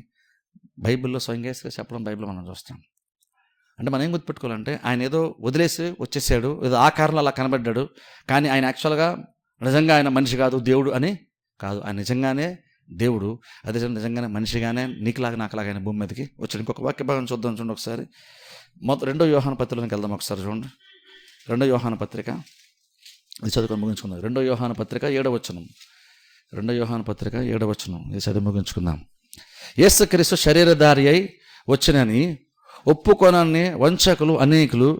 బైబిల్లో స్వయంగా చెప్పడం బైబిల్లో మనం చూస్తాం. అంటే మనం ఏం గుర్తుపెట్టుకోవాలంటే ఆయన ఏదో వదిలేసి వచ్చేసాడు, ఏదో ఆకారంలో అలా కనబడ్డాడు, కానీ ఆయన యాక్చువల్గా నిజంగా ఆయన మనిషి కాదు దేవుడు అని కాదు, ఆయన నిజంగానే దేవుడు. అదే నిజంగానే మనిషిగానే నీకులాగా నాకులాగా ఆయన భూమి మీదకి వచ్చాడు. ఇంకొక వాక్య భాగం చూద్దాం చూడండి ఒకసారి. 2 యోహాను పత్రికలోకి వెళ్దాం ఒకసారి చూడండి. 2 యోహాను పత్రిక ఇది చదువుకొని ముగించుకుందాం. 2 యోహాను పత్రిక 7వ వచనం. 2 యోహాను పత్రిక 7వ వచనం ఇది చదివి ముగించుకుందాం. యేసుక్రీస్తు శరీరధారి అయి వచ్చినని ఒప్పుకొనని వంచకులు అనేకులు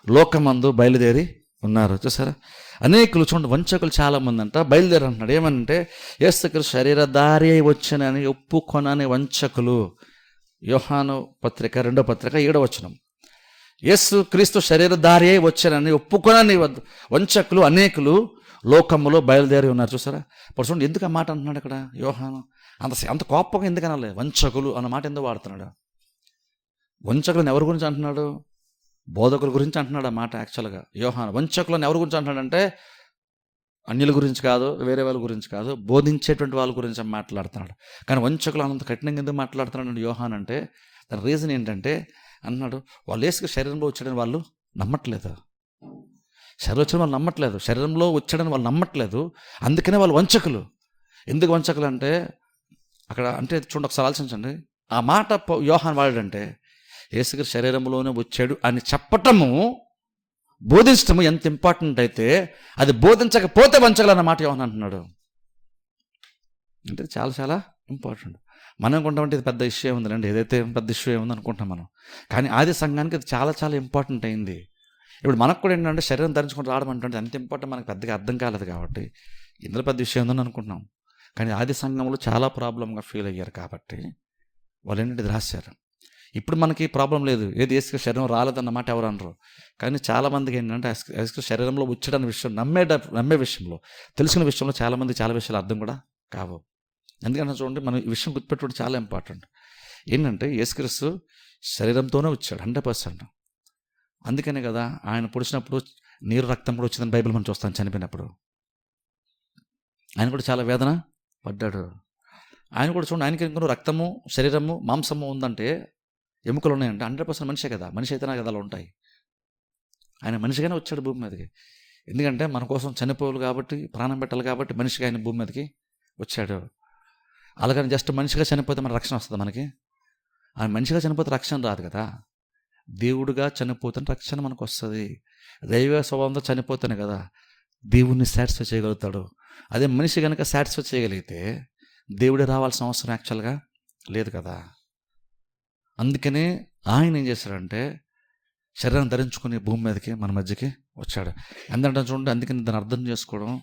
లోకమందు బయలుదేరి ఉన్నారు. చూసారా, అనేకులు చూడండి, వంచకులు చాలామంది అంట బయలుదేరి అంటున్నాడు. ఏమనంటే యేసుక్రీస్తు శరీరధారి అయి వచ్చినని ఒప్పుకొనని వంచకులు. యోహాను పత్రిక 2వ పత్రిక 7వ వచనం. యేసుక్రీస్తు శరీరధారి అయి వచ్చానని ఒప్పుకొనని వంచకులు అనేకులు లోకములో బయలుదేరి ఉన్నారు. చూసారా, ఇప్పుడు చూడండి ఎందుకు ఆ మాట అంటున్నాడు ఇక్కడ యోహాను. అంత కోపంగా ఎందుకు అనాలి? వంచకులు అన్న మాట ఎందుకు వాడుతున్నాడు? వంచకులను ఎవరి గురించి అంటున్నాడు? బోధకుల గురించి అంటున్నాడు ఆ మాట యాక్చువల్గా యోహాను. వంచకులను ఎవరి గురించి అంటున్నాడంటే అన్యుల గురించి కాదు, వేరే వాళ్ళ గురించి కాదు, బోధించేటువంటి వాళ్ళ గురించి మాట్లాడుతున్నాడు. కానీ వంచకులు అంత కఠినంగా ఎందుకు మాట్లాడుతున్నాడు యోహాన్ అంటే దాని రీజన్ ఏంటంటే అన్నాడు, వాళ్ళు యేసు శరీరంలో వచ్చాడని వాళ్ళు నమ్మట్లేదు. శరీరం వచ్చాడని వాళ్ళు నమ్మట్లేదు, శరీరంలో వచ్చాడని వాళ్ళు నమ్మట్లేదు. అందుకనే వాళ్ళు వంచకులు. ఎందుకు వంచకులు అంటే అక్కడ అంటే చూడండి ఒకసారి ఆలోచించండి. ఆ మాట యోహాన్ వాడాడంటే యేసుక్రీస్తు శరీరంలోనే వచ్చాడు అని చెప్పటము, బోధించటము ఎంత ఇంపార్టెంట్ అయితే అది బోధించకపోతే వంచకులు అన్న మాట యోహాన్ అంటున్నాడు. అంటే చాలా చాలా ఇంపార్టెంట్. మనం కొంటామంటే ఇది పెద్ద ఇష్యూ ఉందండి, ఏదైతే పెద్ద ఇష్యూ ఏముంది అనుకుంటాం మనం. కానీ ఆది సంఘానికి అది చాలా చాలా ఇంపార్టెంట్ అయింది. ఇప్పుడు మనకు కూడా ఏంటంటే శరీరం ధరించుకుంటూ రావడం అంటే అంత ఇంపార్టెంట్ మనకు పెద్దగా అర్థం కాలేదు కాబట్టి ఇందులో పెద్ద విషయం ఉందని అనుకుంటున్నాం. కానీ ఆది సంఘంలో చాలా ప్రాబ్లంగా ఫీల్ అయ్యారు కాబట్టి వాళ్ళు ఏంటంటే ఇది రాశారు. ఇప్పుడు మనకి ప్రాబ్లం లేదు, ఏది యేసు శరీరం రాలేదన్నమాట ఎవరు అనరు. కానీ చాలామందికి ఏంటంటే యేసు శరీరంలో వచ్చాడన్న విషయం నమ్మే విషయంలో, తెలుసుకునే విషయంలో చాలామంది చాలా విషయాలు అర్థం కూడా కావు. ఎందుకంటే చూడండి మనం ఈ విషయం గుర్తుపెట్టుకోవడం చాలా ఇంపార్టెంట్. ఏంటంటే యేసుక్రీస్తు శరీరంతోనే వచ్చాడు 100%. అందుకనే కదా ఆయన పొడిచినప్పుడు నీరు రక్తం కూడా వచ్చిందని బైబిల్ మనం చూస్తాం. చనిపోయినప్పుడు ఆయన కూడా చాలా వేదన పడ్డాడు. ఆయన కూడా చూడండి, ఆయనకి ఇంకొక రక్తము శరీరము మాంసము ఉందంటే ఎముకలు ఉన్నాయంటే 100% మనిషే కదా, మనిషి అయితేనే కదా అలా ఉంటాయి. ఆయన మనిషిగానే వచ్చాడు భూమి మీదకి. ఎందుకంటే మన కోసం చనిపోవాలి కాబట్టి, ప్రాణం పెట్టాలి కాబట్టి మనిషిగా ఆయన భూమి మీదకి వచ్చాడు. అలాగని జస్ట్ మనిషిగా చనిపోతే మన రక్షణ వస్తుంది మనకి? ఆయన మనిషిగా చనిపోతే రక్షణ రాదు కదా. దేవుడిగా చనిపోతే రక్షణ మనకు వస్తుంది. దైవ స్వభావంతో చనిపోతేనే కదా దేవుడిని సాటిస్ఫై చేయగలుగుతాడు. అదే మనిషి కనుక సాటిస్ఫై చేయగలిగితే దేవుడే రావాల్సిన అవసరం యాక్చువల్గా లేదు కదా. అందుకనే ఆయన ఏం చేశాడంటే శరీరం ధరించుకుని భూమి మీదకి మన మధ్యకి వచ్చాడు. ఎందుకంటే చూడండి, అందుకని దాన్ని అర్థం చేసుకోవడం,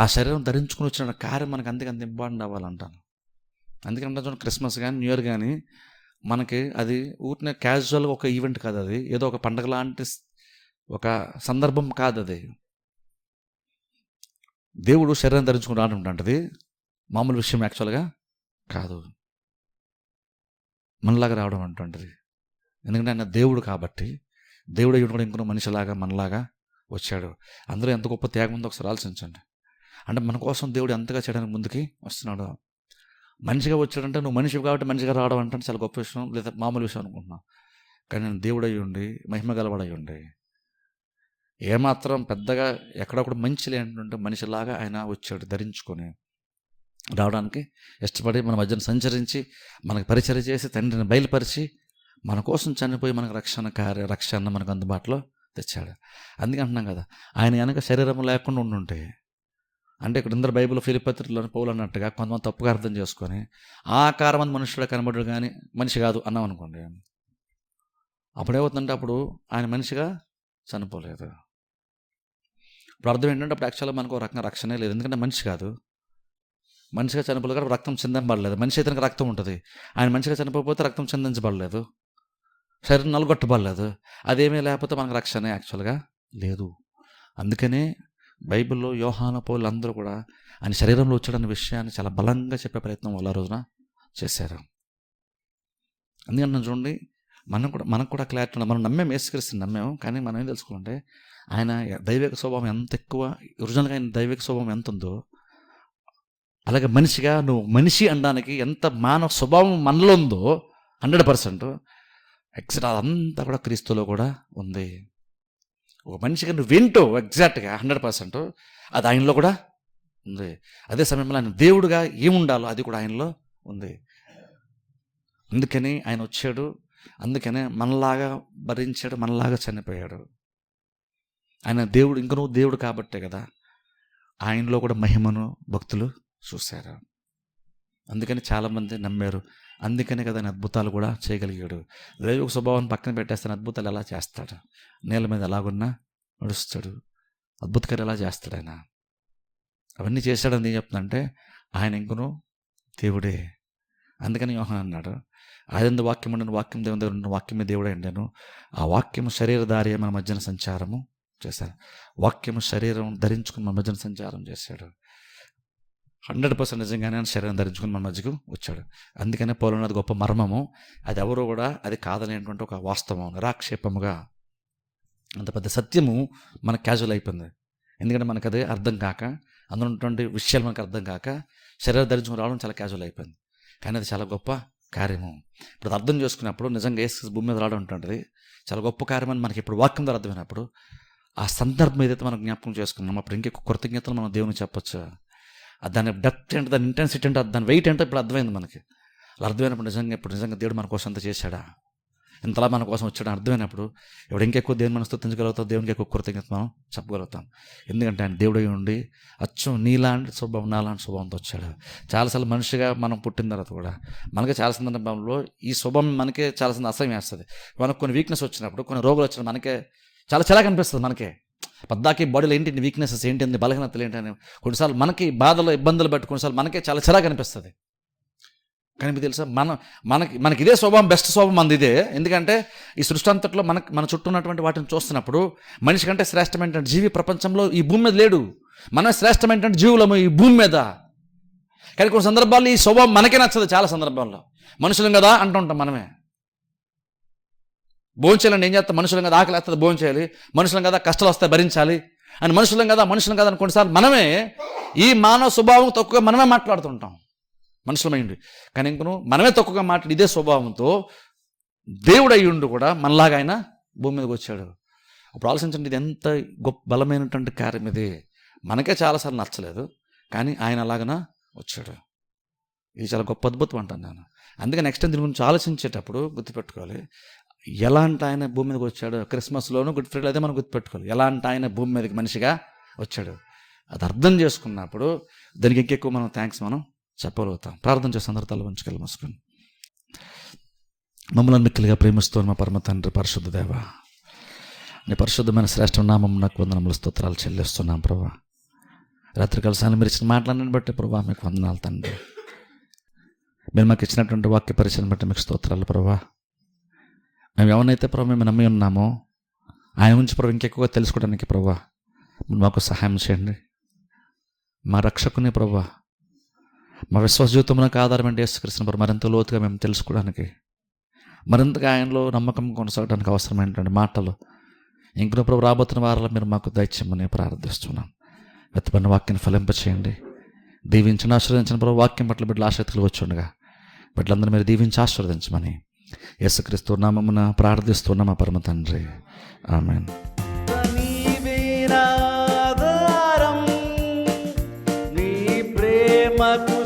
ఆ శరీరం ధరించుకుని వచ్చిన కార్యం మనకి అంత ఇంపార్టెంట్ అవ్వాలంటాను. అందుకంటే చూడండి, క్రిస్మస్ కానీ న్యూ ఇయర్ కానీ మనకి అది ఊరినే క్యాజువల్గా ఒక ఈవెంట్ కాదు, అది ఏదో ఒక పండగ లాంటి ఒక సందర్భం కాదు. అది దేవుడు శరీరం ధరించుకుని రావడం ఉంటుంది మామూలు విషయం యాక్చువల్గా కాదు, మనలాగా రావడం అంటుంటుంది. ఎందుకంటే ఆయన దేవుడు కాబట్టి, దేవుడు అయ్యి కూడా ఇంకొక మనిషిలాగా మనలాగా వచ్చాడు. అందులో ఎంత గొప్ప త్యాగం ఉందో ఒకసారి ఆలోచించండి. అంటే మన కోసం దేవుడు ఎంతగా చేయడానికి ముందుకి వస్తున్నాడు. మనిషిగా వచ్చాడంటే నువ్వు మనిషి కాబట్టి మనిషిగా రావడం అంటే చాలా గొప్ప విషయం, లేదా మామూలు విషయం అనుకుంటున్నావు. కానీ నేను దేవుడు అయ్యి ఉండి, మహిమ గలవాడై ఉండి, ఏమాత్రం పెద్దగా ఎక్కడొక్కడ మంచి లేనంటే మనిషిలాగా ఆయన వచ్చాడు ధరించుకొని రావడానికి ఇష్టపడి మన మధ్యన సంచరించి మనకు పరిచయం చేసి తండ్రిని బయలుపరిచి మన కోసం చనిపోయి మనకు రక్షణ మనకు అందుబాటులో తెచ్చాడు. అందుకే అంటున్నాం కదా, ఆయన కనుక శరీరం లేకుండా ఉండుంటే, అంటే ఇక్కడ ఇందరు బైబిల్ ఫిలిప్పత్రికలోని పౌలు అన్నట్టుగా కొంతమంది తప్పుగా అర్థం చేసుకొని ఆకారం మంది మనుషుడు కనబడు కానీ మనిషి కాదు అన్నాం అనుకోండి, అప్పుడేమవుతుందంటే అప్పుడు ఆయన మనిషిగా చనిపోలేదు. ఇప్పుడు అర్థం ఏంటంటే అప్పుడు యాక్చువల్గా మనకు ఒక రకంగా రక్షణే లేదు. ఎందుకంటే మనిషి కాదు, మనిషిగా చనిపోలేదు కాబట్టి రక్తం చిందించబడలేదు. మనిషి అయితే రక్తం ఉంటుంది, ఆయన మనిషిగా చనిపోతే రక్తం చిందించబడలేదు, శరీరం నలగొట్టబడలేదు. అదేమీ లేకపోతే మనకు రక్షణ యాక్చువల్గా లేదు. అందుకనే బైబిల్లో యోహాను పౌలు అందరూ కూడా ఆయన శరీరంలో వచ్చాడన్న విషయాన్ని చాలా బలంగా చెప్పే ప్రయత్నం వాళ్ళ రోజున చేశారు. అందుకని చూడండి, మనకు కూడా క్లారిటీ ఉంది. మనం నమ్మేం, యేసుక్రీస్తుని నమ్మాము, కానీ మనం ఏం తెలుసుకోవాలంటే ఆయన దైవిక స్వభావం ఎంత ఎక్కువ, ఒరిజినల్గా ఆయన దైవిక స్వభావం ఎంత ఉందో, అలాగే మనిషిగా నువ్వు మనిషి అనడానికి ఎంత మానవ స్వభావం మనలో ఉందో 100% ఎగ్జాక్ట్ అదంతా కూడా క్రీస్తులో కూడా ఉంది. ఒక మనిషిగా నువ్వు వింటూ ఎగ్జాక్ట్గా 100% అది ఆయనలో కూడా ఉంది. అదే సమయంలో ఆయన దేవుడుగా ఏముండాలో అది కూడా ఆయనలో ఉంది. అందుకని ఆయన వచ్చాడు, అందుకనే మనలాగా భరించాడు, మనలాగా చనిపోయాడు. ఆయన దేవుడు, ఇంక నువ్వు దేవుడు కాబట్టే కదా ఆయనలో కూడా మహిమను భక్తులు చూశారు. అందుకని చాలామంది నమ్మారు. అందుకనే కదా ఆయన అద్భుతాలు కూడా చేయగలిగాడు. దైవ స్వభావాన్ని పక్కన పెట్టేస్తాను, అద్భుతాలు ఎలా చేస్తాడు? నేల మీద ఎలాగున్నా నడుస్తాడు, అద్భుతకార్యాలు ఎలా చేస్తాడు ఆయన? అవన్నీ చేశాడని ఏం చెప్తుందంటే ఆయన ఇంకను దేవుడే. అందుకని యోహాను అన్నాడు, ఆదియందు వాక్యం ఉండను, వాక్యం దేవుని దగ్గర ఉన్న వాక్యమే దేవుడే అండాను. ఆ వాక్యము శరీరధారి మన మధ్యన సంచారము చేశాడు. వాక్యము శరీరం ధరించుకుని మన మధ్యన సంచారం చేశాడు. 100% నిజంగానే ఆయన శరీరం ధరించుకుని మన మధ్యకు వచ్చాడు. అందుకనే పౌలున్నది గొప్ప మర్మము. అది ఎవరో కూడా అది కాదనేటువంటి ఒక వాస్తవం, నిరాక్షేపముగా అంత పెద్ద సత్యము మనకు క్యాజువల్ అయిపోయింది. ఎందుకంటే మనకు అది అర్థం కాక, అందులో ఉన్నటువంటి విషయాలు మనకు అర్థం కాక శరీరం ధరించుకుని రావడం చాలా క్యాజువల్ అయిపోయింది. కానీ అది చాలా గొప్ప కార్యము. ఇప్పుడు అర్థం చేసుకున్నప్పుడు నిజంగా యేసు భూమి మీద రావడం ఉంటుంది చాలా గొప్ప కార్యం అని మనకి ఇప్పుడు వాక్యం ద్వారా అర్థమైనప్పుడు ఆ సందర్భం ఏదైతే మనం జ్ఞాపకం చేసుకున్నాం అప్పుడు ఇంకెక్కువ కృతజ్ఞతలు మనం దేవునికి చెప్పొచ్చు. దాని డెప్త్ ఏంటో, దాని ఇంటెన్సిటీ ఏంటో, దాని వెయిట్ ఏంటో ఇప్పుడు అర్థమైంది మనకి. అలా అర్థమైనప్పుడు నిజంగా దేవుడు మన కోసం అంత చేశాడా, ఇంతలా మన కోసం వచ్చాడు అర్థమైనప్పుడు ఇప్పుడు ఇంకెక్కువ దేవుని మనం స్తుతించగలుగుతాం, దేవునికి ఎక్కువ కృతజ్ఞత మనం చెప్పగలుగుతాం. ఎందుకంటే ఆయన దేవుడై ఉండి అచ్చం నీలాంటి స్వభావం, నాలాంటి స్వభావంతో వచ్చాడు. చాలాసార్లు మనిషిగా మనం పుట్టిన తర్వాత కూడా మనకి చాలా సందర్భంలో ఈ స్వభావం మనకే చాలా అసహ్యం వేస్తుంది. మనకు కొన్ని వీక్నెస్ వచ్చినప్పుడు, కొన్ని రోగాలు వచ్చినప్పుడు మనకే చాలా చాలా కనిపిస్తుంది. మనకే పద్దాకి బాడీలో ఏంటి వీక్నెసెస్ ఏంటి, బలహీనతలు ఏంటి అని కొన్నిసార్లు మనకి బాధలు ఇబ్బందులు బట్టి కొన్నిసార్లు మనకే చాలా చిరాకు అనిపిస్తుంది. కానీ మీకు తెలుసా, మనకి ఇదే స్వభావం, బెస్ట్ స్వభావం మనది ఇదే. ఎందుకంటే ఈ సృష్టి అంతట్లో మన చుట్టూ ఉన్నటువంటి వాటిని చూస్తున్నప్పుడు మనిషి కంటే శ్రేష్టమైన జీవి ప్రపంచంలో ఈ భూమి మీద లేడు. మనమే శ్రేష్టమైన జీవులము ఈ భూమి మీద. కానీ కొన్ని సందర్భాల్లో ఈ స్వభావం మనకే నచ్చదు. చాలా సందర్భాల్లో మనుషులం కదా అంటుంటాం మనమే. భోంచేయాలని ఏం చేస్తాం, మనుషులం కదా ఆకలి వేస్తుంది భోంచేయాలి, మనుషులం కదా కష్టాలు వస్తాయి భరించాలి అని మనుషులం కదా అని కొన్నిసార్లు మనమే ఈ మానవ స్వభావం తక్కువగా మనమే మాట్లాడుతుంటాం మనుషులమైంది. కానీ ఇంకను మనమే తక్కువగా మాట్లాడి ఇదే స్వభావంతో దేవుడు అయ్యుండు కూడా మనలాగా ఆయన భూమి మీదకి వచ్చాడు. అప్పుడు ఆలోచించండి, ఇది ఎంత గొప్ప బలమైనటువంటి కార్యం ఇది. మనకే చాలాసార్లు నచ్చలేదు, కానీ ఆయన అలాగన వచ్చాడు. ఇది చాలా గొప్ప అద్భుతం అంటాను నేను. అందుకే నెక్స్ట్ టైం దీని గురించి ఆలోచించేటప్పుడు గుర్తుపెట్టుకోవాలి, ఎలాంటి ఆయన భూమి మీదకి వచ్చాడు. క్రిస్మస్లోనూ గుడ్ ఫ్రైడే అదే మనం గుర్తుపెట్టుకోవాలి, ఎలాంటి ఆయన భూమి మీదకి మనిషిగా వచ్చాడు. అది అర్థం చేసుకున్నప్పుడు దానికి ఇంకెక్కువ మనం థ్యాంక్స్ మనం చెప్పగలుగుతాం. ప్రార్థన చేసి అందరూ తల వంచుకెళ్ళి మూసుకొని. మమ్మల్ని మిక్కిలిగా ప్రేమిస్తూ మా పరమ తండ్రి, పరిశుద్ధ దేవ, నీ పరిశుద్ధమైన శ్రేష్ఠ నామం నాకు వందనములు స్తోత్రాలు చెల్లిస్తున్నాం ప్రభా. రాత్రికాల సమయం మీరు ఇచ్చిన మాటలను బట్టి ప్రభా మీకు వందనాలు తండ్రి. మీరు మాకు ఇచ్చినటువంటి వాక్య పరిచయం బట్టి మీకు స్తోత్రాలు ప్రభా. మేము ఎవరినైతే ప్రభు మేము నమ్మి ఉన్నామో ఆయన గురించి ప్రభు ఇంకెక్కువగా తెలుసుకోవడానికి ప్రభా మాకు సహాయం చేయండి. మా రక్షకుని ప్రభా, మా విశ్వాస జీవితంలోకి ఆధారమైన యేసుక్రీస్తుని ప్రభు మరింత లోతుగా మేము తెలుసుకోవడానికి, మరింతగా ఆయనలో నమ్మకం కొనసాగడానికి అవసరమైనటువంటి మాటలు ఇంకనూ ప్రభు రాబోతున్న వారాల్లో మీరు మాకు దయచేయమని ప్రార్థిస్తున్నాం. వెతబడిన వాక్యాన్ని ఫలింపచేయండి. దీవించిన ఆశీర్వదించిన ప్రభు వాక్యం పట్ల బిడ్డలు ఆసక్తులు వచ్చి ఉండగా బిడ్డలందరూ మీరు దీవించి ఆశీర్వదించమని యేసుక్రీస్తు నామమున ప్రార్థిస్తున్న మా పరమ తండ్రి, ఆమేన్. నీ ప్రేమకు